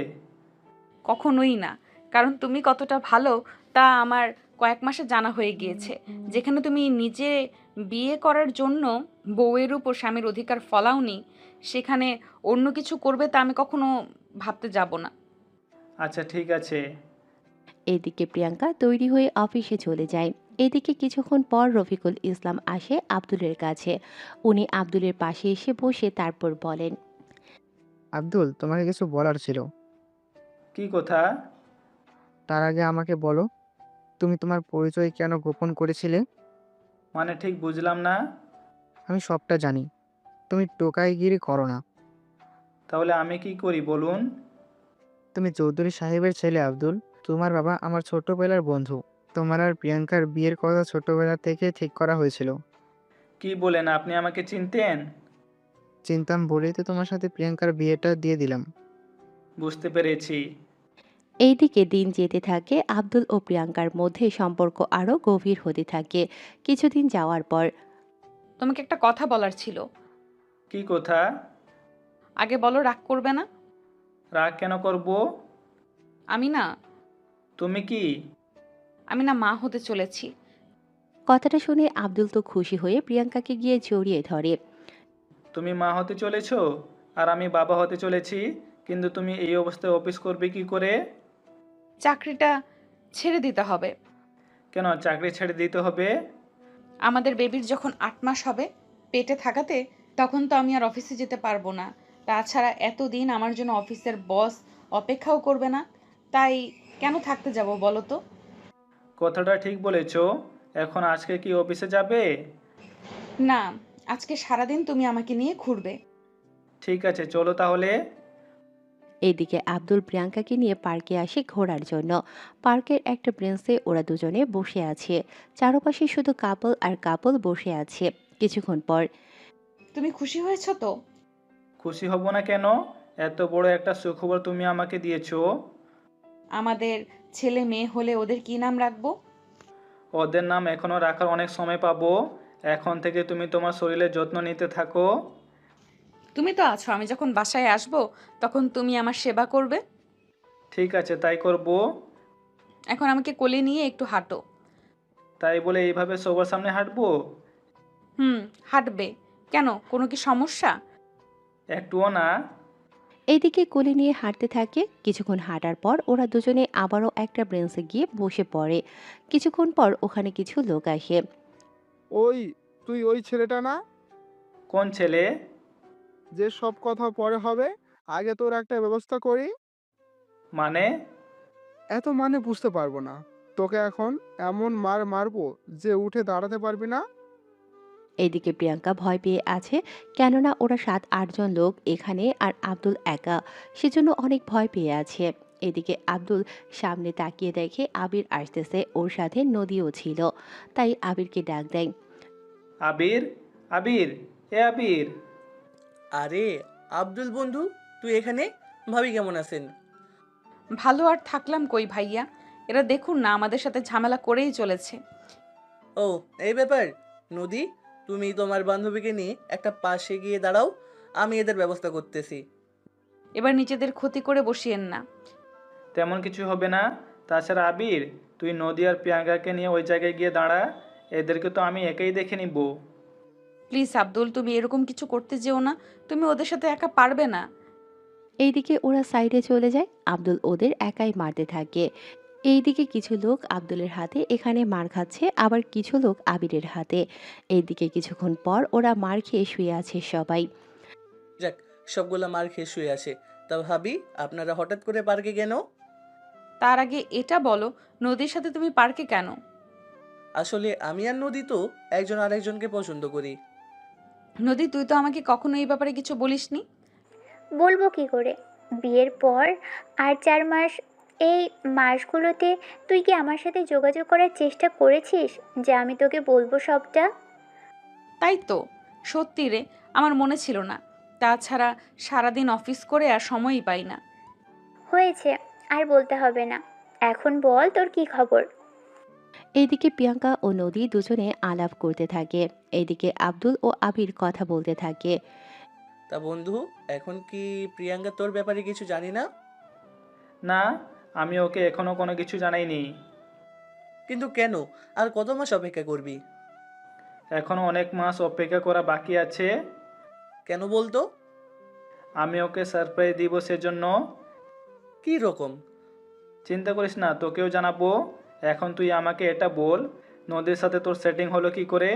কখনোই না, কারণ তুমি কতটা ভালো তা আমার কয়েক মাসে জানা হয়ে গিয়েছে। যেখানে তুমি নিজে বিয়ে করার জন্য বউয়ের উপর স্বামীর অধিকার ফলাওনি, সেখানে অন্য কিছু করবে তা আমি কখনো ভাবতে যাব না। আচ্ছা ঠিক আছে। এদিকে প্রিয়াঙ্কা তৈরি হয়ে অফিসে চলে যায়। এদিকে কিছুক্ষণ পর রফিকুল ইসলাম আসে আব্দুলের কাছে। উনি আব্দুলের পাশে এসে বসে তারপর বলেন, আব্দুল, তোমাকে কিছু বলার ছিল। কি কথা? তার আগে আমাকে বলো, তুমি তোমার পরিচয় কেন গোপন করেছিলে? মানে ঠিক বুঝলাম না। আমি সবটা জানি। তুমি টোকাইগিরি করো না। তাহলে আমি কি করি বলুন? তুমি চৌধুরী সাহেবের ছেলে আব্দুল। তোমার বাবা আমার ছোটবেলার বন্ধু। তোমার আর প্রিয়াঙ্কার বিয়ের কথা ছোটবেলা থেকে ঠিক করা হয়েছিল। কি বলেন, আপনি আমাকে চিনতেন? চিনতাম বলেই তো তোমার সাথে প্রিয়াঙ্কার বিয়েটা দিয়ে দিলাম। বুঝতে পেরেছি। এইদিকে দিন যেতে থাকে আব্দুল ও প্রিয়াঙ্কার মধ্যে সম্পর্ক আরও গভীর হতে থাকে। কিছুদিন যাওয়ার পর, তোমাকে একটা কথা বলার ছিল। কি কথা? আগে বলো, রাগ করবে না? রাগ কেন করব? আমি না তুমি কি? আমি না মা হতে চলেছি। কথাটা শুনে আব্দুল তো খুশি হয়ে প্রিয়াঙ্কাকে গিয়ে জড়িয়ে ধরে। তুমি মা হতে চলেছো আর আমি বাবা হতে চলেছি, কিন্তু তুমি এই অবস্থায় অফিস করবে কি করে? চাকরিটা ছেড়ে দিতে হবে। কেন চাকরি ছেড়ে দিতে হবে? আমাদের বেবির যখন 8 মাস হবে পেটে থাকাতে, তখন তো আমি আর অফিসে যেতে পারবো না। তাছাড়া এতদিন আমার জন্য অফিসের বস অপেক্ষাও করবে না। তাই কেন থাকতে যাব বলো তো? কথাটা ঠিক বলেছো। এখন আজকে কি অফিসে যাবে? না, আজকে সারাদিন তুমি আমাকে নিয়ে ঘুরবে। ঠিক আছে, চলো তাহলে। এইদিকে আব্দুল প্রিয়াঙ্কাকে নিয়ে পার্কে আসে ঘোরার জন্য। পার্কের একটা বেঞ্চে ওরা দুজনে বসে আছে। চারপাশে শুধু কাপল আর কাপল বসে আছে। কিছুক্ষণ পর, তুমি খুশি হয়েছো তো? খুশি হব না কেন? এত বড় একটা সুখবর তুমি আমাকে দিয়েছো। আমাদের ছেলে মেয়ে হলে ওদের কি নাম রাখবো? ওদের নাম এখনো রাখার অনেক সময় পাবো। এখন থেকে তুমি তোমার শরীরের যত্ন নিতে থাকো। তুমি তো আছো, আমি যখন বাসায় আসবো তখন তুমি আমার সেবা করবে। ঠিক আছে, তাই করব। এখন আমাকে কোলে নিয়ে একটু হাঁটো। তাই বলে এইভাবে সবার সামনে হাঁটবো? হাঁটবে। কেন, কোনো কি সমস্যা? একটুও না। এইদিকে কোলে নিয়ে হাঁটতে থাকে। কিছুক্ষণ হাঁটার পর ওরা দুজনে আবারও একটা বেঞ্চে গিয়ে বসে পড়ে। কিছুক্ষণ পর ওখানে কিছু লোক আসে। ওই, তুই ওই ছেলেটা না? কোন ছেলে? যে সব কথা পরে হবে, আগে তোর একটা ব্যবস্থা করি। মানে? এত মানে বুঝতে পারবো না। তোকে এখন এমন মারবো যে উঠে দাঁড়াতে পারবি না। এইদিকে প্রিয়াঙ্কা ভয় পেয়ে আছে, কেননা ওরা 7-8 জন লোক এখানে আর আব্দুল একা, সেজন্য অনেক ভয় পেয়ে আছে। এদিকে আব্দুল সামনে তাকিয়ে দেখে আবির আসতেছে, ওর সাথে নদীও ছিল, তাই আবিরকে ডাক দেয়। আবির, আবির, এ আবির। আরে আব্দুল বন্ধু, তুই এখানে? ভাবি কেমন আছেন? ভালো আর থাকলাম কই ভাইয়া, এরা দেখুন না আমাদের সাথে ঝামেলা করেই চলেছে। ও, এই ব্যাপার। নদী, তুমি তোমার বান্ধবীকে নিয়ে একটা পাশে গিয়ে দাঁড়াও, আমি এদের ব্যবস্থা করতেছি। এবার নিজেদের ক্ষতি করে বসিয়েন না। তেমন কিছু হবে না। তাছাড়া আবির, তুই নদী আর প্রিয়াঙ্কাকে নিয়ে ওই জায়গায় গিয়ে দাঁড়া, এদেরকে তো আমি একাই দেখে নিব। প্লিজ আব্দুল, তুমি এরকম কিছু করতে যেও না, তুমি ওদের সাথে একা পারবে না। এইদিকে ওরা সাইডে চলে যায়, আব্দুল ওদের একাই মারতে থাকে। এইদিকে কিছু লোক আব্দুলের হাতে এখানে মার খাচ্ছে, আবার কিছু লোক আবিরের হাতে। এইদিকে কিছুক্ষণ পর ওরা মার খেয়ে শুয়ে আছে সবাই। যাক, সবগুলা মার খেয়ে শুয়ে আসে। তা ভাবি, আপনারা হঠাৎ করে পার্কে কেন? তার আগে এটা বলো, নদীর সাথে তুমি পার্কে কেন? আসলে আমি আর নদী তো একজন আরেকজনকে পছন্দ করি। নদী, তুই তো আমাকে কখনো এই ব্যাপারে কিছু বলিসনি। বলবো কি করে? বিয়ের পর আর 4 মাস, এই মাসগুলোতে তুই কি আমার সাথে যোগাযোগ করার চেষ্টা করেছিস যে আমি তোকে বলবো সবটা? তাই তো, সত্যি রে, আমার মনে ছিল না। তাছাড়া সারাদিন অফিস করে আর সময়ই পাই না। হয়েছে, আর বলতে হবে না। এখন বল তোর কি খবর? এইদিকে প্রিয়াঙ্কা ও নদী দুজনে আলাপ করতে থাকে, এইদিকে আব্দুল ও আবির কথা বলতে থাকে। তা বন্ধু, এখন কি প্রিয়াঙ্কা তোর ব্যাপারে কিছু জানি না? না, আমি ওকে এখনো কোনো কিছু জানাইনি। কিন্তু কেন? আর কত মাস অপেক্ষা করবি? এখনো অনেক মাস অপেক্ষা করা বাকি আছে। কেন বলতো? আমি ওকে সারপ্রাইজ দিব সেজন্য। কি রকম? চিন্তা করিস না, তোকেও জানাবো। এখন তুই আমাকে এটা বল, নদীর সাথে তোর সেটিং হলো কি করে?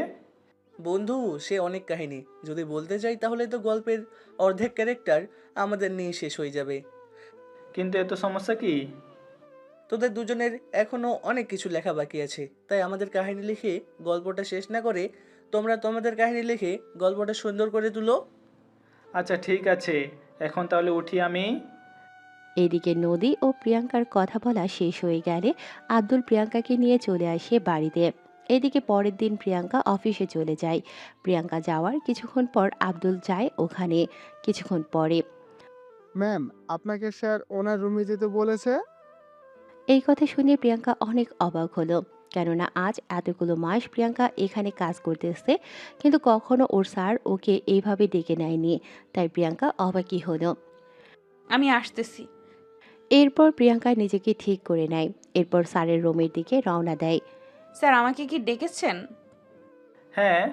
বন্ধু, সে অনেক কাহিনী। যদি বলতে যাই তাহলে তো গল্পের অর্ধেক ক্যারেক্টার আমাদের নিয়ে শেষ হয়ে যাবে। কিন্তু এত সমস্যা কি? তোদের দুজনের এখনো অনেক কিছু লেখা বাকি আছে, তাই আমাদের কাহিনী লিখে গল্পটা শেষ না করে তোমরা তোমাদের কাহিনী লিখে গল্পটা সুন্দর করে তুলো। আচ্ছা ঠিক আছে, এখন তাহলে উঠি আমি। এদিকে নদী ও প্রিয়াঙ্কার কথা বলা শেষ হয়ে গেলে আব্দুল প্রিয়াঙ্কাকে নিয়ে চলে আসে বাড়িতে। এদিকে পরের দিন প্রিয়াঙ্কা অফিসে চলে যায়। প্রিয়াঙ্কা যাওয়ার কিছুক্ষণ পর আব্দুল যায় ওখানে। কিছুক্ষণ পরে ম্যাম, আপনাকে স্যার ওনার রুমে যেতে বলেছে। এই কথা শুনে প্রিয়াঙ্কা অনেক অবাক হলো, কেননা আজ এতগুলো মাস প্রিয়াঙ্কা এখানে কাজ করতেছে, কিন্তু কখনো ওর স্যার ওকে এইভাবে ডেকে নেয়নি, তাই প্রিয়াঙ্কা অবাকই হলো। আমি আসতেছি। এরপর প্রিয়াঙ্কা নিজেকে ঠিক করে নেয়, এরপর স্যারের রুমের দিকে রওনা দেয়। স্যার, আমাকে কি ডেকেছেন? হ্যাঁ,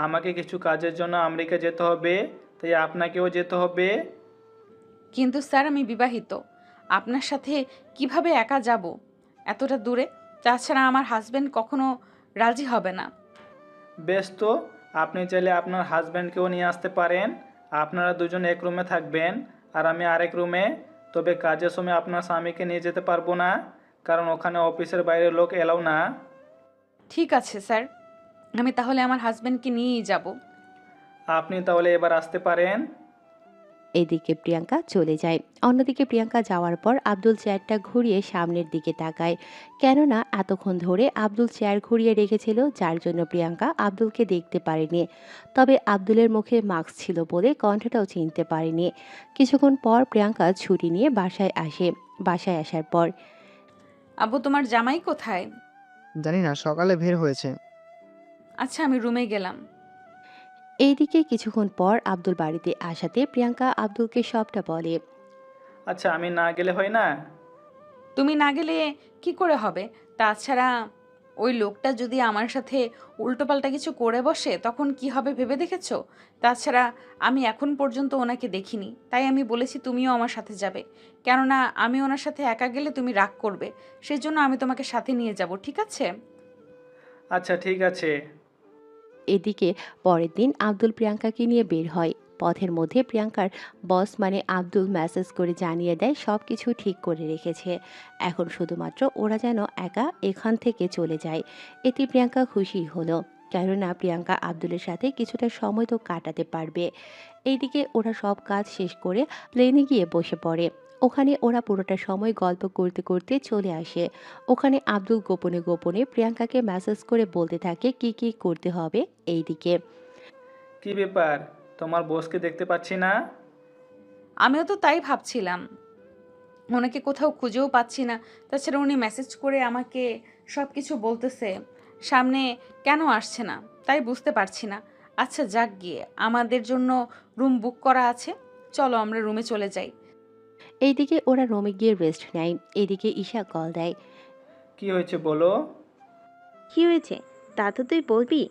আমাকে কিছু কাজের জন্য আমেরিকা যেতে হবে, তাই আপনাকেও যেতে হবে। কিন্তু স্যার, আমি বিবাহিত, আপনার সাথে কিভাবে একা যাব এতটা দূরে? তাছাড়া আমার হাজবেন্ড কখনো রাজি হবে না। বেশ তো, আপনি চাইলে আপনার হাজব্যান্ডকেও নিয়ে আসতে পারেন। আপনারা দুজন এক রুমে থাকবেন আর আমি আরেক রুমে। তবে কাজের সময় আপনার স্বামীকে নিয়ে যেতে পারবো না, কারণ ওখানে অফিসের বাইরের লোক এলাও না। ঠিক আছে স্যার, আমি তাহলে আমার হাজবেন্ডকে নিয়েই যাব। আপনি তাহলে এবার আসতে পারেন। এদিকে প্রিয়াঙ্কা চলে যায়। অন্যদিকে প্রিয়াঙ্কা যাওয়ার পর আব্দুল চেয়ারটা ঘুরিয়ে সামনের দিকে তাকায়, কেননা এতক্ষণ ধরে আব্দুল চেয়ার ঘুরিয়ে রেখেছিল, যার জন্য প্রিয়াঙ্কা আব্দুলকে দেখতে পারেনি। তবে আব্দুলের মুখে মাস্ক ছিল বলে কণ্ঠটাও চিনতে পারেনি। কিছুক্ষণ পর প্রিয়াঙ্কা ছুটি নিয়ে বাসায় আসে। বাসায় আসার পর আব্বু, তোমার জামাই কোথায়? জানি না, সকালে বের হয়েছে। আচ্ছা, আমি রুমে গেলাম। এইদিকে কিছুক্ষণ পর আব্দুল বাড়িতে আসাতে প্রিয়াঙ্কা আব্দুলকে সবটা বলে। আচ্ছা, আমি না গেলে হয় না? তুমি না গেলে কি করে হবে? তাছাড়া ওই লোকটা যদি আমার সাথে উল্টোপাল্টা কিছু করে বসে তখন কি হবে ভেবে দেখেছো? তাছাড়া আমি এখন পর্যন্ত ওনাকে দেখিনি, তাই আমি বলেছি তুমিও আমার সাথে যাবে, কেননা আমি ওনার সাথে একা গেলে তুমি রাগ করবে, সেজন্য আমি তোমাকে সাথে নিয়ে যাব, ঠিক আছে? আচ্ছা ঠিক আছে। এদিকে পরের দিন আব্দুল প্রিয়াঙ্কাকে নিয়ে বের হয়। পথের মধ্যে প্রিয়াঙ্কার বস মানে আব্দুল মেসেজ করে জানিয়ে দেয় সব কিছু ঠিক করে রেখেছে, এখন শুধুমাত্র ওরা যেন একা এখান থেকে চলে যায়। এতে প্রিয়াঙ্কা খুশি হলো। কেননা প্রিয়াঙ্কা আব্দুলের সাথে কিছুটা সময় তো কাটাতে পারবে। এইদিকে ওরা সব কাজ শেষ করে প্লেনে গিয়ে বসে পড়ে। ওখানে ওরা পুরোটা সময় গল্প করতে করতে চলে আসে। ওখানে আব্দুল গোপনে গোপনে প্রিয়াঙ্কাকে মেসেজ করে বলতে থাকে কি কি করতে হবে। এইদিকে কি ব্যাপার, তোমার বসকে দেখতে পাচ্ছি না? আমিও তো তাই ভাবছিলাম, ওনাকে কোথাও খুঁজেও পাচ্ছি না। তাছাড়া উনি মেসেজ করে আমাকে সব কিছু বলতেছে, সামনে কেন আসছে না তাই বুঝতে পারছি না। আচ্ছা যাক গিয়ে, আমাদের জন্য রুম বুক করা আছে, চলো আমরা রুমে চলে যাই। এইদিকে ওরা রুমে গিয়ে রেস্ট নেয়। এদিকে ঈশা কল দেয়। কি হয়েছে বলো? কি হয়েছে তা তো তুই বলবি।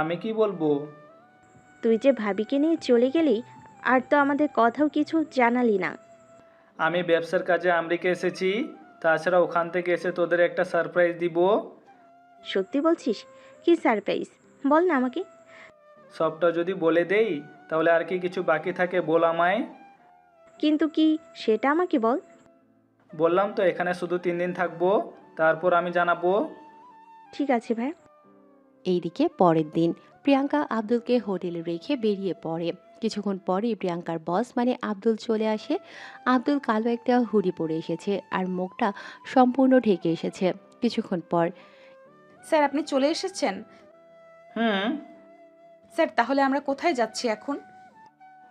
আমি কি বলবো? তুই যে ভাবিকে নিয়ে চলে গেলি, আর তো আমাদের কথাও কিছু জানালি না। আমি ব্যবসার কাজে আমেরিকা এসেছি, তাছাড়া ওখান থেকে এসে তোদের একটা সারপ্রাইজ দিব। সত্যি বলছিস? কি সারপ্রাইজ, বল না আমাকে। সবটা যদি বলে দেই তাহলে আর কি কিছু বাকি থাকে বল আমায়। কিন্তু কি সেটা আমাকে বল। বললাম তো এখানে শুধু 3 দিন থাকবো, তারপর আমি জানাবো। ঠিক আছে ভাই। এইদিকে পরের দিন প্রিয়াঙ্কা আব্দুলকে হোটেলে রেখে বেরিয়ে পড়ে। কিছুক্ষণ পরেই প্রিয়াঙ্কার বস মানে আব্দুল চলে আসে। আব্দুল কালো একটা হুডি পরে এসেছে আর মুখটা সম্পূর্ণ ঢেকে এসেছে। কিছুক্ষণ পর, স্যার আপনি চলে এসেছেন? হুম। স্যার তাহলে আমরা কোথায় যাচ্ছি এখন?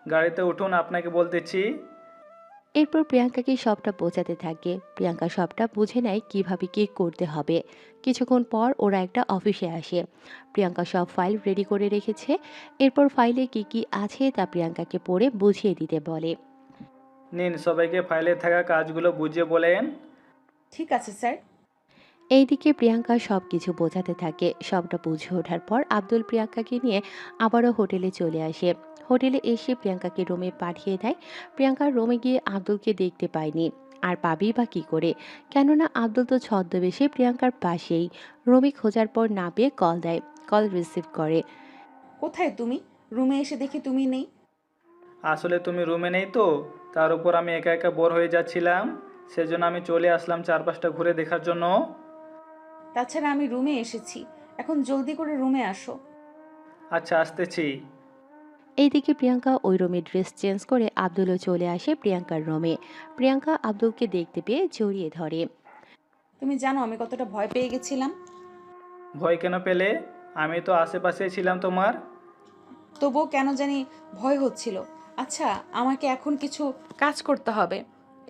গাড়িতে উঠুন, আপনাকে বলতেছি। এরপর প্রিয়াঙ্কাকে সবটা বোঝাতে থাকে। প্রিয়াঙ্কা সবটা বুঝে নেয় কিভাবে কি করতে হবে। কিছুক্ষণ পর ওরা একটা অফিসে আসে। প্রিয়াঙ্কা সব ফাইল রেডি করে রেখেছে। এরপর ফাইলে কি কি আছে তা প্রিয়াঙ্কাকে পড়ে বুঝিয়ে দিতে বলে। নিন, সবাইকে ফাইলে থাকা কাজগুলো বুঝিয়ে বলেন। ঠিক আছে স্যার। এইদিকে প্রিয়াঙ্কা সব কিছু বোঝাতে থাকে। সবটা বুঝে ওঠার পর আব্দুল প্রিয়াঙ্কাকে নিয়ে আবারও হোটেলে চলে আসে। হোটেলে এসে প্রিয়াঙ্কাকে রুমে পাঠিয়ে দেয়। প্রিয়াঙ্কার রুমে গিয়ে আব্দুলকে দেখতে পায়নি। আর পাবেই বা কী করে, কেননা আব্দুল তো ছদ্মবেশে প্রিয়াঙ্কার পাশেই। রুমে খোঁজার পর না পেয়ে কল দেয়। কল রিসিভ করে। কোথায় তুমি? রুমে এসে দেখি তুমি নেই। আসলে তুমি রুমে নেই তো, তার উপর আমি একা একা বোর হয়ে যাচ্ছিলাম, সেজন্য আমি চলে আসলাম চারপাশটা ঘুরে দেখার জন্য। তাছাড়া আমি রুমে এসেছি, এখন জলদি করে রুমে আসো। আচ্ছা, আসতেছি। এইদিকে প্রিয়াঙ্কা ওই রুমে ড্রেস চেঞ্জ করে আব্দুলও চলে আসে প্রিয়াঙ্কার রুমে। প্রিয়াঙ্কা আব্দুলকে দেখতে পেয়ে জড়িয়ে ধরে। তুমি জানো আমি কতটা ভয় পেয়ে গেছিলাম। ভয় কেন পেলে? আমি তো আশেপাশেই ছিলাম তোমার। তবুও কেন জানি ভয় হচ্ছিল। আচ্ছা আমাকে এখন কিছু কাজ করতে হবে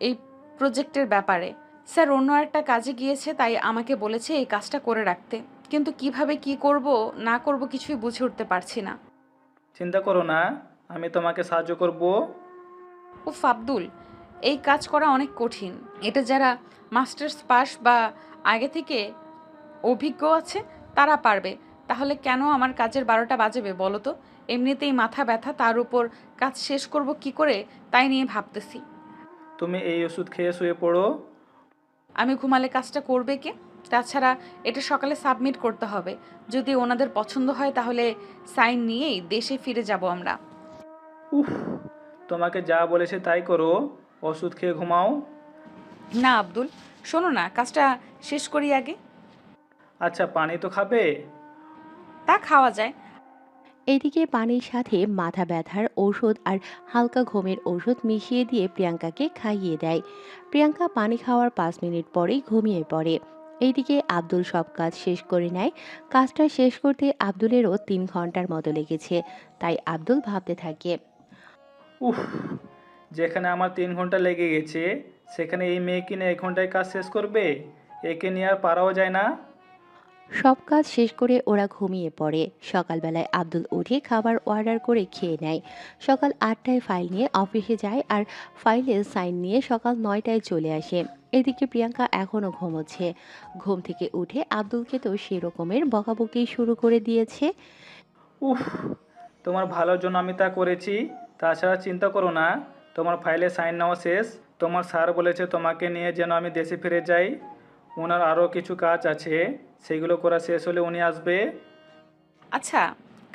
এই প্রজেক্টের ব্যাপারে। স্যার অন্য একটা কাজে গিয়েছে, তাই আমাকে বলেছে এই কাজটা করে রাখতে, কিন্তু কিভাবে কি করব না করব কিছুই বুঝে উঠতে পারছি না। চিন্তা করো না, আমি তোমাকে সাহায্য করব। উফ আব্দুল, এই কাজ করা অনেক কঠিন। এটা যারা মাস্টার্স পাস বা আগে থেকে অভিজ্ঞ আছে তারা পারবে। তাহলে কেন আমার কাজের 12টা বাজাবে বলো তো? এমনিতেই মাথা ব্যথা, তার উপর কাজ শেষ করব কি করে তাই নিয়ে ভাবতেছি। তুমি এই ওষুধ খেয়ে শুয়ে পড়ো। আমি ঘুমালে কাজটা করবে কে? তাছাড়া এটা সকালে সাবমিট করতে হবে। যদি ওনাদের পছন্দ হয় তাহলে সাইন নিয়েই দেশে ফিরে যাব আমরা। উফ, তোমাকে যা বলেছে তাই করো, ওষুধ খেয়ে ঘুমাও। না আব্দুল, শোনো না, কাজটা শেষ করি আগে। আচ্ছা, পানি তো খাবে? তা খাওয়া যায়। এদিকে পানির সাথে মাথা ব্যথার ঔষধ আর হালকা ঘুমের ঔষধ মিশিয়ে দিয়ে প্রিয়াঙ্কাকে খাইয়ে দেয়। প্রিয়াঙ্কা পানি খাওয়ার 5 মিনিট পরেই ঘুমিয়ে পড়ে। এইদিকে আব্দুল সব কাজ শেষ করে নেয়। কাজটা শেষ করতে আব্দুলেরও 3 ঘন্টার মতো লেগেছে। তাই আব্দুল ভাবতে থাকে। উফ, যেখানে আমার 3 ঘন্টা লেগে গেছে, সেখানে এই মেয়ে কিনে 1 ঘন্টায় কাজ শেষ করবে? একে নিয়ে আর পারাও যায় না। সব কাজ শেষ করে ওরা ঘুমিয়ে পড়ে। সকালবেলায় আব্দুল উঠে খাবার অর্ডার করে খেয়ে নেয়। সকাল 8টায় ফাইল নিয়ে অফিসে যায় আর ফাইলে সাইন নিয়ে সকাল 9টায় চলে আসে। এদিকে প্রিয়াঙ্কা এখনও ঘুমোচ্ছে। ঘুম থেকে উঠে আব্দুলকে তো সেরকমের বকাবকি শুরু করে দিয়েছে। উফ, তোমার ভালোর জন্য আমি তা করেছি। তাছাড়া চিন্তা করো না, তোমার ফাইলে সাইন নেওয়া শেষ। তোমার স্যার বলেছে তোমাকে নিয়ে যেন আমি দেশে ফিরে যাই। ওনার আরও কিছু কাজ আছে, সেগুলো করা শেষ হলে উনি আসবে। আচ্ছা,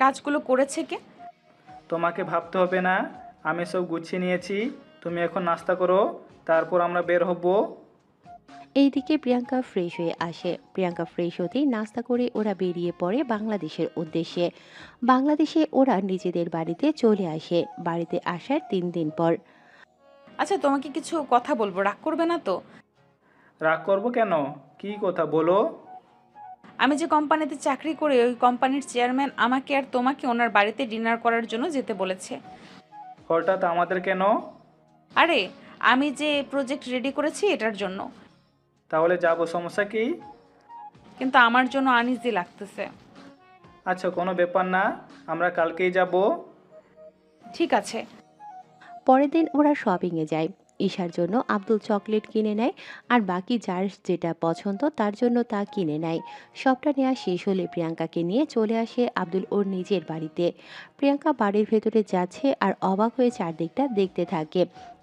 কাজগুলো করেছে কে? তোমাকে ভাবতে হবে না, আমি সব গুছিয়ে নিয়েছি। তুমি এখন নাস্তা করো, তারপর আমরা বের হব। এইদিকে প্রিয়াঙ্কা ফ্রেশ হয়ে আসে। প্রিয়াঙ্কা ফ্রেশ হতেই নাস্তা করে ওরা বেরিয়ে পড়ে বাংলাদেশের উদ্দেশ্যে। বাংলাদেশে ওরা নিজেদের বাড়িতে চলে আসে বাড়িতে আসার 3 দিন পর। আচ্ছা, তোমাকে কিছু কথা বলবো, রাগ করবে না তো? রাগ করবো কেন? কি কথা বলো? আমি যে কোম্পানিতে চাকরি করি ওই কোম্পানির চেয়ারম্যান আমাকে আর তোমাকে ওনার বাড়িতে ডিনার করার জন্য যেতে বলেছে। হঠাৎ আমাদের কেন? আরে, আমি যে প্রজেক্ট রেডি করেছি এটার জন্য। তাহলে যাবো, সমস্যা কি? কিন্তু আমার জন্য আনইজি লাগতেছে। আচ্ছা, কোনো ব্যাপার না, আমরা কালকেই যাব। ঠিক আছে। পরের দিন ওরা শপিংয়ে যায়। ঈশার জন্য আব্দুল চকলেট কিনে নেয় আর বাকি যার যেটা পছন্দ তার জন্য তা কিনে নেয়। সবটা নেওয়া শেষ হলে প্রিয়াঙ্কাকে নিয়ে চলে আসে আব্দুল ওর নিজের বাড়িতে। প্রিয়াঙ্কা বাড়ির ভেতরে যাচ্ছে আর অবাক হয়ে চারদিকটা দেখতে থাকে,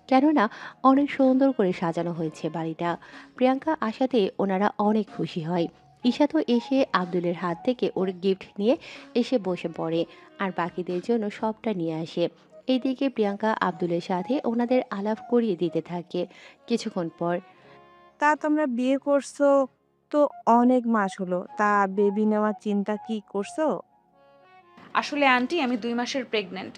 কেননা অনেক সুন্দর করে সাজানো হয়েছে বাড়িটা। প্রিয়াঙ্কা আসাতে ওনারা অনেক খুশি হয়। ঈশা তো এসে আব্দুলের হাত থেকে ওর গিফট নিয়ে এসে বসে পড়ে আর বাকিদের জন্য সবটা নিয়ে আসে। এইদিকে প্রিয়াঙ্কা আব্দুলের সাথে ওনাদের আলাপ করিয়ে দিতে থাকে। কিছুক্ষণ পর, তা তোমরা বিয়ে করছো তো অনেক মাস হলো, তা বেবি নেওয়ার চিন্তা কি করছো? আসলে আন্টি, আমি 2 মাসের প্রেগনেন্ট।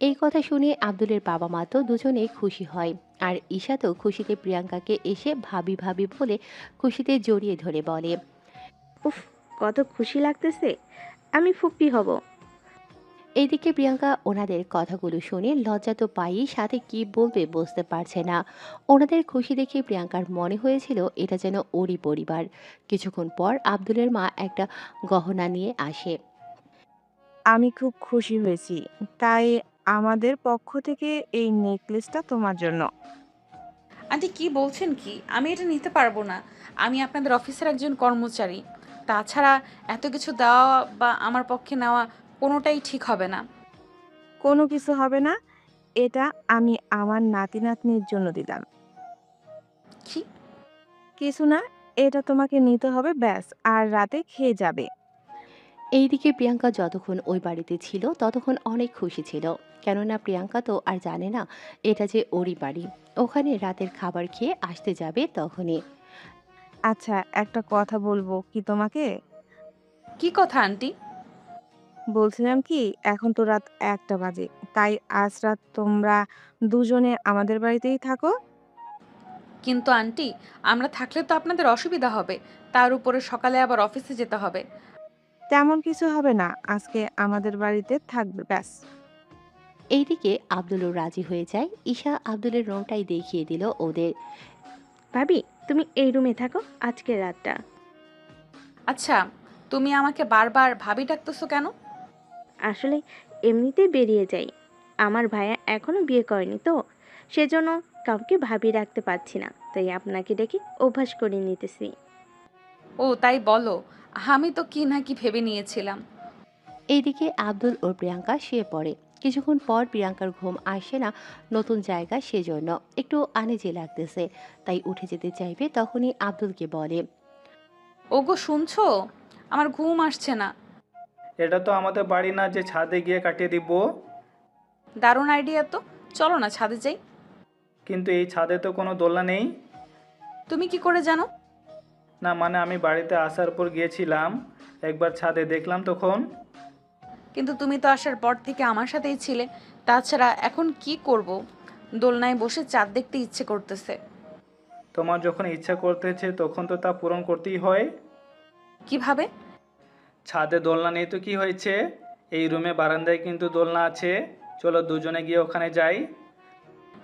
এই কথা শুনে আব্দুলের বাবা মা তো দুজনেই খুশি হয়। আর ঈশা তো খুশিতে প্রিয়াঙ্কাকে এসে ভাবি ভাবি বলে খুশিতে জড়িয়ে ধরে বলে। উফ, কত খুশি লাগতেছে, আমি ফুপ্পি হব। এইদিকে প্রিয়াঙ্কা ওনাদের কথাগুলো শুনে লজ্জা তো পাই, সাথে কি বলবে বুঝতে পারছে না। ওনাদের খুশি দেখে প্রিয়াঙ্কার মনে হয়েছিল এটা যেন ওরই পরিবার। কিছুক্ষণ পর আব্দুলের মা একটা গহনা নিয়ে আসে। আমি খুব খুশি হয়েছি, তাই আমাদের পক্ষ থেকে এই নেকলেসটা তোমার জন্য। আন্টি, কি বলছেন কি? আমি এটা নিতে পারবো না। আমি আপনাদের অফিসের একজন কর্মচারী। তাছাড়া এত কিছু দেওয়া বা আমার পক্ষে নেওয়া কোনোটাই ঠিক হবে না। কোনো কিছু হবে না, এটা আমি আমার নাতি নাতনির জন্য দিলাম। কি? কিছু না, এটা তোমাকে নিতে হবে ব্যাস, আর রাতে খেয়ে যাবে। এইদিকে প্রিয়াঙ্কা যতক্ষণ ওই বাড়িতে ছিল ততক্ষণ অনেক খুশি ছিল, কেননা প্রিয়াঙ্কা তো আর জানে না এটা যে ওরই বাড়ি। ওখানে রাতের খাবার খেয়ে আসতে যাবে তখনই। আচ্ছা, একটা কথা বলবো কি তোমাকে? কি কথা আন্টি? বলছিলাম কি, এখন তো রাত 1টা বাজে, তাই আজ রাত তোমরা দুজনে আমাদের বাড়িতেই থাকো। কিন্তু আন্টি, আমরা থাকলে তো আপনাদের অসুবিধা হবে। তার উপরে সকালে আবার অফিসে যেতে হবে। তেমন কিছু হবে না, আজকে আমাদের বাড়িতে থাকবে ব্যাস। এইদিকে আব্দুলও রাজি হয়ে যায়। ঈশা আব্দুলের রুমটাই দেখিয়ে দিল ওদের। ভাবি, তুমি এই রুমে থাকো আজকের রাতটা। আচ্ছা, তুমি আমাকে বারবার ভাবি ডাকতেছো কেন? আসলে এমনিতেই বেরিয়ে যাই, আমার ভাইয়া এখনো বিয়ে করেনি তো, সেজন্য কাউকে ভাবি রাখতে পারছি না, তাই আপনাকে ডেকে অভ্যাস করে নিতেছি। ও তাই বলো। আমি তো কি না কি ভেবে নিয়েছিলাম। এইদিকে আব্দুল ও প্রিয়াঙ্কা শুয়ে পড়ে। কিছুক্ষণ পর প্রিয়াঙ্কার ঘুম আসে না, নতুন জায়গা সেজন্য একটু আনিজি লাগতেছে, তাই উঠে যেতে চাইবে তখনই আব্দুলকে বলে। ওগো, শুনছো? আমার ঘুম আসছে না। এটা তো আমাদের বাড়ি না যে ছাদে গিয়ে কাটিয়ে দিব। দারুণ আইডিয়া তো, চলো না ছাদে যাই। কিন্তু এই ছাদে তো কোনো দোলনা নেই। তুমি কি করে জানো? না মানে আমি বাড়িতে আসার পর গিয়েছিলাম, একবার ছাদে দেখলাম তখন। কিন্তু তুমি তো আসার পর থেকে আমার সাথেই ছিলে। তাছাড়া এখন কি করব? দোলনায় বসে চাঁদ দেখতে ইচ্ছে করতেছে। তোমার যখন ইচ্ছা করতেছে তখন তো তা পূরণ করতেই হয়। কিভাবে? ছাদে দোলনা নেই তো কি হয়েছে, এই রুমে বারান্দায় কিন্তু দোলনা আছে। চলো দুজনে গিয়ে ওখানে যাই।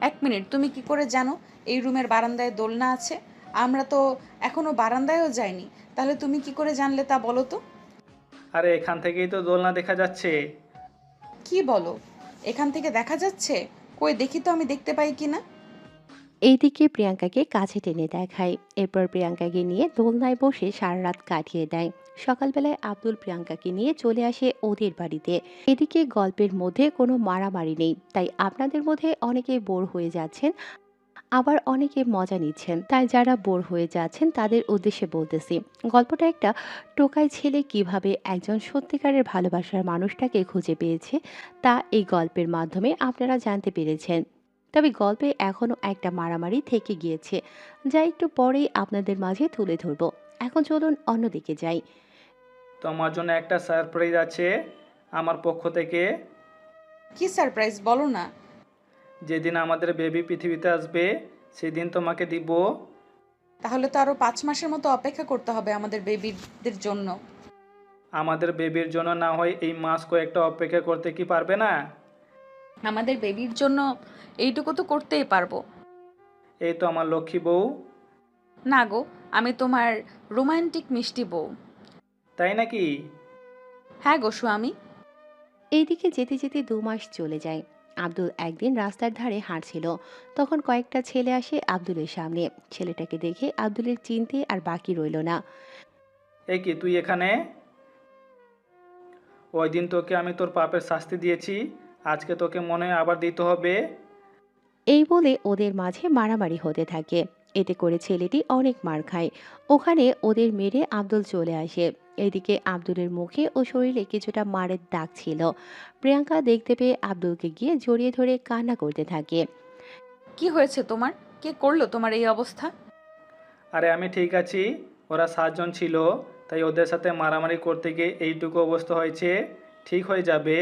1 মিনিট, তুমি কি করে জানো এই রুমের বারান্দায় দোলনা আছে? আমরা তো এখনো বারান্দায়ও যাইনি। তাহলে তুমি কি করে জানলে তা বলো তো? আরে এখান থেকেই তো দোলনা দেখা যাচ্ছে। কি বলো? এখান থেকে দেখা যাচ্ছে? কই দেখি তো, আমি দেখতে পাই কি না। এইদিকে প্রিয়াঙ্কাকে কাছে টেনে দেখায়। এরপর প্রিয়াঙ্কাকে নিয়ে দোলনায় বসে সারা রাত কাটিয়ে দেয়। সকালবেলায় আব্দুল প্রিয়াঙ্কাকে নিয়ে চলে আসে ওদের বাড়িতে। এদিকে গল্পের মধ্যে কোনো মারামারি নেই, তাই আপনাদের মধ্যে অনেকে বোর হয়ে যাচ্ছেন, আবার অনেকে মজা নিচ্ছেন। তাই যারা বোর হয়ে যাচ্ছেন তাদের উদ্দেশ্যে বলতেছি, গল্পটা একটা টোকাই ছেলে কিভাবে একজন সত্যিকারের ভালোবাসার মানুষটাকে খুঁজে পেয়েছে তা এই গল্পের মাধ্যমে আপনারা জানতে পেরেছেন। তবে গল্পে এখনও একটা মারামারি থেকে গিয়েছে, যা একটু পরেই আপনাদের মাঝে তুলে ধরবো। এখন চলুন অন্যদিকে যাই। তোমার জন্য একটা সারপ্রাইজ আছে আমার পক্ষ থেকে। কি সারপ্রাইজ বলো না। যেদিন আমাদের বেবি পৃথিবীতে আসবে সেদিন তোমাকে দিব। তাহলে তো আরো 5 মাসের মতো অপেক্ষা করতে হবে আমাদের বেবিদের জন্য। আমাদের বেবির জন্য না হয় এই মাস কয়েকটা অপেক্ষা করতে কি পারবে না? আমাদের বেবির জন্য এইটুকু তো করতেই পারবো। এই তো আমার লক্ষ্মী বউ। না গো, আমি তোমার রোমান্টিক মিষ্টি বউ। তাই নাকি? হ্যাঁ গো স্বামী। এইদিকে যেতে যেতে 2 মাস চলে যায়। আব্দুল একদিন রাস্তার ধারে হাঁটছিল, তখন কয়েকটা ছেলে আসে আব্দুলের সামনে। ছেলেটাকে দেখে আব্দুলের চিনতে আর বাকি রইল না। এই কি তুই এখানে? ওই দিন তোকে আমি তোর পাপের শাস্তি দিয়েছি, আজকে তোকে মনে হয় আবার দিতে হবে। এই বলে ওদের মাঝে মারামারি হতে থাকে। এতে করে ছেলেটি অনেক মার খায়। ওখানে ওদের মেরে আব্দুল চলে আসে। এদিকে আব্দুলের মুখে ও শরীরে কিছুটা মারের দাগ ছিল। প্রিয়াঙ্কা দেখতে পেয়ে আব্দুলকে গিয়ে জড়িয়ে ধরে কান্না করতে থাকে। কি হয়েছে তোমার? কে করলো তোমার এই অবস্থা? আরে আমি ঠিক আছি, ওরা 7 জন ছিল, তাই ওদের সাথে মারামারি করতে গিয়ে এইটুকু অবস্থা হয়েছে, ঠিক হয়ে যাবে।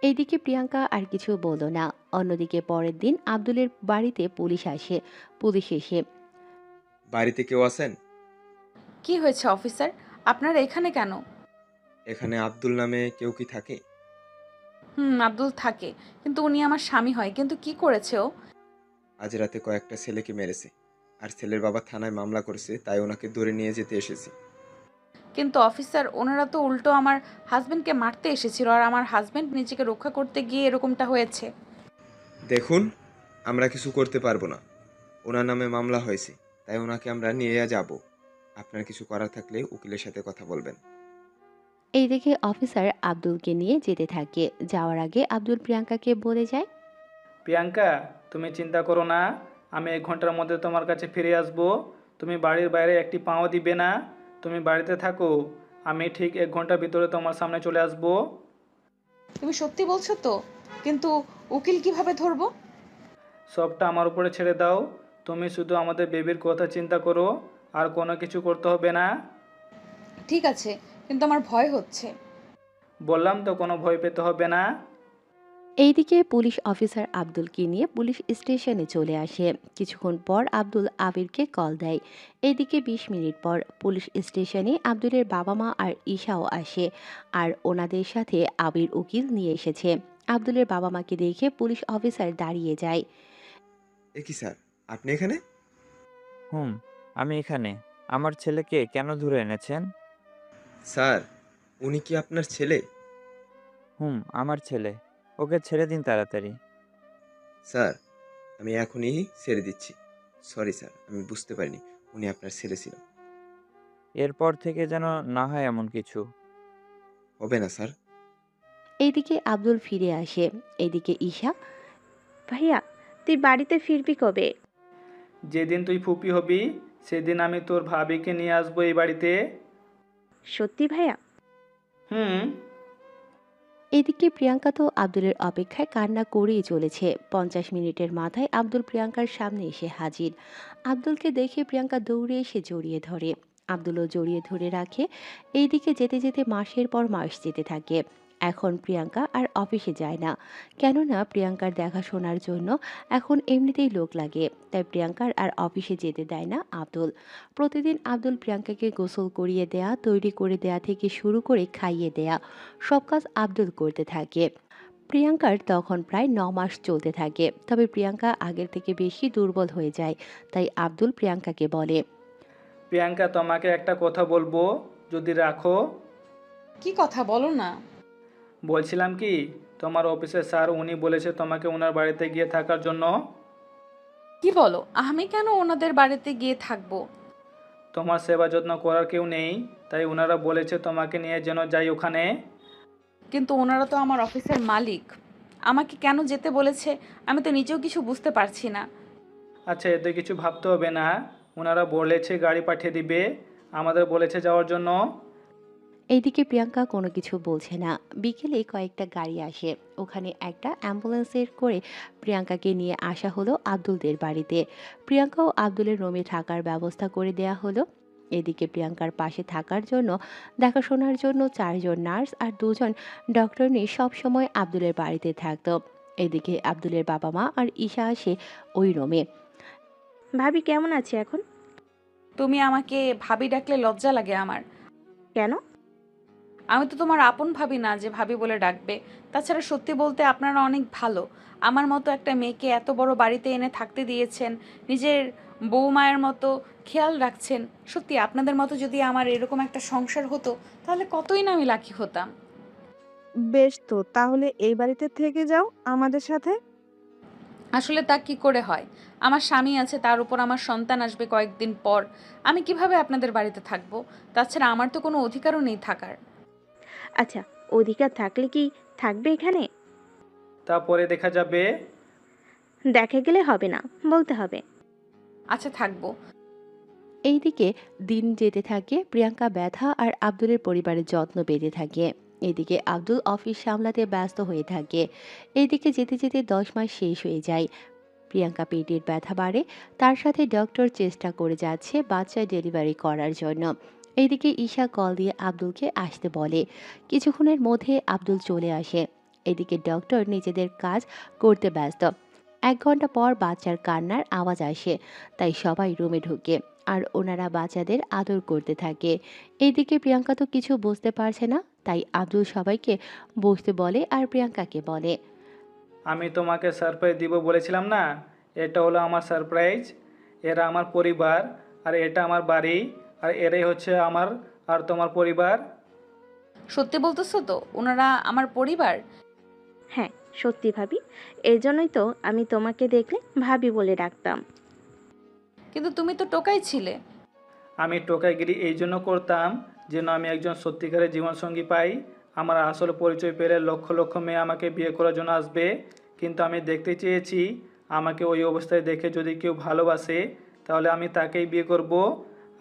এইদিকে প্রিয়াঙ্কা আর কিছু বলল না। অন্যদিকে পরের দিন আব্দুলের বাড়িতে পুলিশ আসে। পুলিশ এসে, বাড়িতে কেউ আছেন? কি হয়েছে অফিসার? আপনারা এখানে কেন? এখানে আব্দুল নামে কেউ কি থাকে? আব্দুল থাকে, কিন্তু উনি আমার স্বামী হয়। কিন্তু কি করেছে ও? আজ রাতে কয়েকটা ছেলেকে মেরেছে, আর ছেলের বাবা থানায় মামলা করেছে, তাই ওনাকে ধরে নিয়ে যেতে এসেছি। কিন্তু অফিসার, ওনারা তো উল্টো আমার হাজবেন্ডকে মারতে এসেছিল, আর আমার হাজবেন্ড নিজেকে রক্ষা করতে গিয়ে এরকমটা হয়েছে। দেখুন, আমরা কিছু করতে পারবো না। ওনার নামে মামলা হয়েছে, তাই ওনাকে আমরা নিয়ে যাব। আপনার কিছু করার থাকলে উকিলের সাথে কথা বলবেন। এই দেখে অফিসার আব্দুলকে নিয়ে যেতে থাকে। যাওয়ার আগে আব্দুল প্রিয়াঙ্কাকে বলে যায়, প্রিয়াঙ্কা, তুমি চিন্তা করো না, আমি 1 ঘন্টার মধ্যে তোমার কাছে ফিরে আসব। তুমি বাড়ির বাইরে একটি পাও দিবে না, তুমি বাড়িতে থাকো, আমি ঠিক 1 ঘন্টার ভিতরে তোমার সামনে চলে আসব। তুমি সত্যি বলছো তো? কিন্তু উকিল কিভাবে ধরবো? সবটা আমার উপরে ছেড়ে দাও, তুমি শুধু আমাদের বেবির কথা চিন্তা করো, আর কোনো কিছু করতে হবে না। ঠিক আছে, কিন্তু আমার ভয় হচ্ছে। বললাম তো কোনো ভয় পেতে হবে না। এইদিকে পুলিশ অফিসার আব্দুলকে নিয়ে পুলিশ স্টেশনে চলে আসে। কিছুক্ষণ পর আব্দুল আবিরকে কল দেয়। এইদিকে 20 মিনিট পর পুলিশ স্টেশনে আব্দুলের বাবা মা আর ঈশাও আসে, আর ওনাদের সাথে আবির উকিল নিয়ে এসেছে। আব্দুলের বাবা মাকে দেখে পুলিশ অফিসার দাঁড়িয়ে যায়। এ কি স্যার, আপনি এখানে? আমি এখানে। আমার ছেলেকে কেন ধরে এনেছেন? স্যার, উনি কি আপনার ছেলে? আমার ছেলে। ওকে ছেড়ে দিন তাড়াতাড়ি। স্যার, আমি এখনই ছেড়ে দিচ্ছি। সরি স্যার, আমি বুঝতে পারিনি উনি আপনার ছেলে ছিল। এরপর থেকে যেন না হয় এমন কিছু। হবে না স্যার। এইদিকে আব্দুল ফিরে আসে। এইদিকে ঈশা, ভাইয়া, তুই বাড়িতে ফিরবি কবে? যেদিন তুই ফুপি হবি সেদিন আমি তোর ভাবিকে নিয়ে আসবো এই বাড়িতে। সত্যি ভাইয়া? হুম। এদিকে প্রিয়াঙ্কা তো আব্দুলের অপেক্ষায় কান্না করেই চলেছে। 50 মিনিটের মাথায় আব্দুল প্রিয়াঙ্কার সামনে এসে হাজির। আব্দুলকে দেখে প্রিয়াঙ্কা দৌড়ে এসে জড়িয়ে ধরে। আব্দুলও জড়িয়ে ধরে রাখে। এইদিকে যেতে যেতে মাসের পর মাস যেতে থাকে। এখন প্রিয়াঙ্কা আর অফিসে যায় না, কেননা প্রিয়াঙ্কার দেখাশোনার জন্য এখন এমনিতেই লোক লাগে। তাই প্রিয়াঙ্কার আর অফিসে যেতে দেয় না আব্দুল। প্রতিদিন আব্দুল প্রিয়াঙ্কাকে গোসল করিয়ে দেয়া, তৈরি করে দেয়া থেকে শুরু করে খাইয়ে দেয়া, সব কাজ আব্দুল করতে থাকে। প্রিয়াঙ্কার তখন প্রায় 9 মাস চলতে থাকে। তবে প্রিয়াঙ্কা আগের থেকে বেশি দুর্বল হয়ে যায়। তাই আব্দুল প্রিয়াঙ্কাকে বলে, প্রিয়াঙ্কা, তোমাকে একটা কথা বলবো, যদি রাখো। কি কথা বলো না। বলছিলাম কি, তোমার অফিসের স্যার উনি বলেছে তোমাকে ওনার বাড়িতে গিয়ে থাকার জন্য। কি বলো? আমি কেন ওনাদের বাড়িতে গিয়ে থাকবো? তোমার সেবা যত্ন করার কেউ নেই, তাই ওনারা বলেছে তোমাকে নিয়ে যেন যাই ওখানে। কিন্তু ওনারা তো আমার অফিসের মালিক, আমাকে কেন যেতে বলেছে আমি তো নিজেও কিছু বুঝতে পারছি না। আচ্ছা, এতে কিছু ভাবতে হবে না, ওনারা বলেছে গাড়ি পাঠিয়ে দিবে, আমাদের বলেছে যাওয়ার জন্য। এইদিকে প্রিয়াঙ্কা কোনো কিছু বলছে না। বিকেলে কয়েকটা গাড়ি আসে, ওখানে একটা অ্যাম্বুলেন্সের করে প্রিয়াঙ্কাকে নিয়ে আসা হলো আব্দুলদের বাড়িতে। প্রিয়াঙ্কা ও আব্দুলের রুমে থাকার ব্যবস্থা করে দেয়া হলো। এদিকে প্রিয়াঙ্কার পাশে থাকার জন্য, দেখাশোনার জন্য 4 জন নার্স আর 2 জন ডক্টর নিয়ে সবসময় আব্দুলের বাড়িতে থাকতো। এদিকে আব্দুলের বাবা মা আর ঈশা আসে ওই রুমে। ভাবি কেমন আছে এখন? তুমি আমাকে ভাবি ডাকলে লজ্জা লাগে আমার। কেন? আমি তো তোমার আপন ভাবি না যে ভাবি বলে ডাকবে। তাছাড়া সত্যি বলতে আপনারা অনেক ভালো। আমার মতো একটা মেয়েকে এত বড় বাড়িতে এনে থাকতে দিয়েছেন, নিজের বৌমায়ের মতো খেয়াল রাখছেন। সত্যি আপনাদের মতো যদি আমার এরকম একটা সংসার হতো, তাহলে কতই না আমি লাকি হতাম। বেশ তো, তাহলে এই বাড়িতে থেকে যাও আমাদের সাথে। আসলে তা কি করে হয়? আমার স্বামী আছে, তার উপর আমার সন্তান আসবে কয়েকদিন পর। আমি কিভাবে আপনাদের বাড়িতে থাকবো? তাছাড়া আমার তো কোনো অধিকারও নেই থাকার। আচ্ছা, অধিকার থাকলে কি থাকবে এখানে? তারপরে দেখা যাবে। দেখা গেলে হবে না, বলতে হবে। আচ্ছা, থাকবো। এইদিকে দিন যেতে থাকে, প্রিয়াঙ্কা ব্যথা আর আব্দুলের পরিবারের যত্ন পেতে থাকে। এদিকে আব্দুল অফিস সামলাতে ব্যস্ত হয়ে থাকে। এইদিকে যেতে যেতে 10 মাস শেষ হয়ে যায়। প্রিয়াঙ্কা পেটের ব্যথা বাড়ে, তার সাথে ডক্টর চেষ্টা করে যাচ্ছে বাচ্চা ডেলিভারি করার জন্য। এইদিকে ঈশা কল দিয়ে আব্দুলকে আসতে বলে। কিছুক্ষণের মধ্যে আব্দুল চলে আসে। এদিকে ডক্টর নিজেদের কাজ করতে ব্যস্ত। 1 ঘন্টা পর বাচ্চার কান্নার আওয়াজ আসে, তাই সবাই রুমে ঢুকে আর ওনারা বাচ্চাদের আদর করতে থাকে। এইদিকে প্রিয়াঙ্কা তো কিছু বুঝতে পারছে না, তাই আব্দুল সবাইকে বসতে বলে আর প্রিয়াঙ্কাকে বলে, আমি তোমাকে সারপ্রাইজ দিব বলেছিলাম না, এটা হলো আমার সারপ্রাইজ। এরা আমার পরিবার, আর এটা আমার বাড়ি, আর এরাই হচ্ছে আমার আর তোমার পরিবার। সত্যি বলতেছো তো ওনারা আমার পরিবার? হ্যাঁ, সত্যি ভাবি। এর জন্যই তো আমি তোমাকে দেখলে ভাবি বলে ডাকতাম। কিন্তু তুমি তো টোকাই ছিলে। আমি টোকাইগিরি এই জন্য করতাম যেন আমি একজন সত্যিকারের জীবনসঙ্গী পাই। আমার আসল পরিচয় পেলে লক্ষ লক্ষ মেয়ে আমাকে বিয়ে করার জন্য আসবে। কিন্তু আমি দেখতে চেয়েছি আমাকে ওই অবস্থায় দেখে যদি কেউ ভালোবাসে, তাহলে আমি তাকেই বিয়ে করব,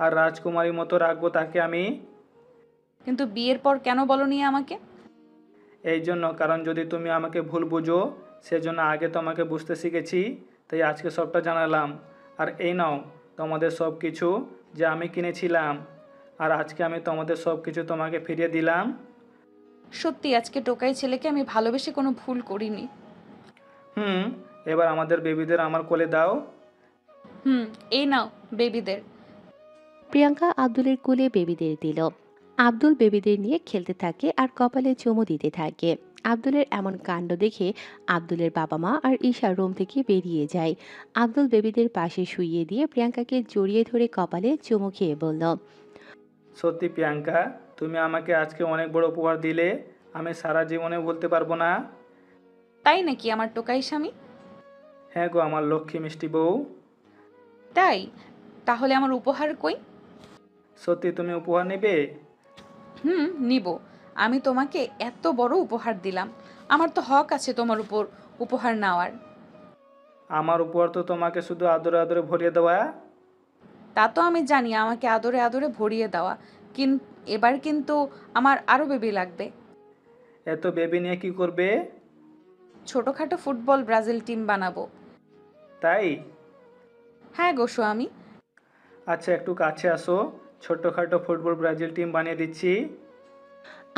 আর রাজকুমারীর মতো রাখবো তাকে আমি। কিন্তু বিয়ের পর কেন বলনি আমাকে? এই জন্য, কারণ যদি তুমি আমাকে ভুল বুঝো, সেজন্য আগে তোমাকে বুঝতে শিখেছি, তাই আজকে সবটা জানালাম। আর এই নাও তোমাদের সব কিছু যা আমি কিনেছিলাম, আর আজকে আমি তোমাদের সব কিছু তোমাকে ফিরিয়ে দিলাম। সত্যি আজকে টোকাই ছেলেকে আমি ভালোবেসে কোনো ভুল করিনি। এবার আমাদের বেবিদের আমার কোলে দাও। এই নাও বেবিদের। প্রিয়াঙ্কা আব্দুলের কোলে বেবিদের দিল। আব্দুল বেবিদের নিয়ে খেলতে থাকে আর কপালে চুমু দিতে থাকে। আব্দুলের এমন কাণ্ড দেখে আব্দুলের বাবা মা আর ঈশা রুম থেকে বেরিয়ে যায়। আব্দুল বেবিদের পাশে শুইয়ে দিয়ে প্রিয়াঙ্কাকে জড়িয়ে ধরে কপালে চুমু খেয়ে বলল, সত্যি প্রিয়াঙ্কা, তুমি আমাকে আজকে অনেক বড় উপহার দিলে, আমি সারা জীবনে ভুলতে পারবো না। তাই নাকি আমার টোকাই স্বামী? হ্যাঁ গো, আমার লক্ষ্মী মিষ্টি বউ। তাই? তাহলে আমার উপহার কই? সত্যি তুমি উপহার নেবে? নিব। আমি তোমাকে এত বড় উপহার দিলাম, আমার তো হক আছে তোমার উপর উপহার নেওয়ার। আমার উপহার তো তোমাকে শুধু আদরে আদরে ভরিয়ে দেওয়া। তা তো আমি জানি, আমাকে আদরে আদরে ভরিয়ে দেওয়া, এবার কিন্তু আমার আরো বেবি লাগবে। এত বেবি নিয়ে কি করবে? ছোটখাটো ফুটবল ব্রাজিল টিম বানাবো। তাই? হ্যাঁ গো স্বামী। আচ্ছা, একটু কাছে আসো, ছোট্টখাটো ফুটবল ব্রাজিল টিম বানিয়ে দিচ্ছি।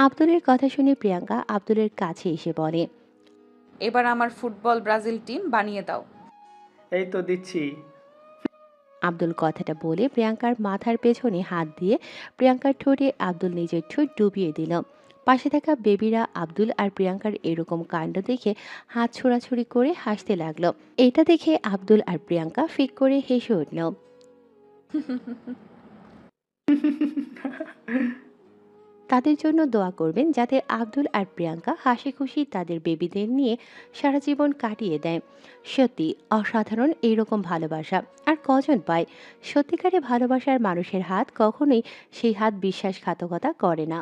আব্দুলের কথা শুনে প্রিয়াঙ্কা আব্দুলের কাছে এসে বলে, এবার আমার ফুটবল ব্রাজিল টিম বানিয়ে দাও। এই তো দিচ্ছি। আব্দুল কথাটা বলে প্রিয়াঙ্কার মাথার পেছনে হাত দিয়ে প্রিয়াঙ্কার ঠোঁটে আব্দুল নিজের ঠোঁট ডুবিয়ে দিল। পাশে থাকা বেবিরা আব্দুল আর প্রিয়াঙ্কার এরকম কাণ্ড দেখে হাত ছোড়াছুড়ি করে হাসতে লাগলো। এটা দেখে আব্দুল আর প্রিয়াঙ্কা ফিক করে হেসে উঠল। তাদের জন্য দোয়া করবেন যাতে আব্দুল আর প্রিয়াঙ্কা হাসি খুশি তাদের বেবিদের নিয়ে সারা জীবন কাটিয়ে দেয়। সত্যি অসাধারণ এইরকম ভালোবাসা আর কজন পায়? সত্যিকারে ভালোবাসার মানুষের হাত কখনোই সেই হাত বিশ্বাসঘাতকতা করে না।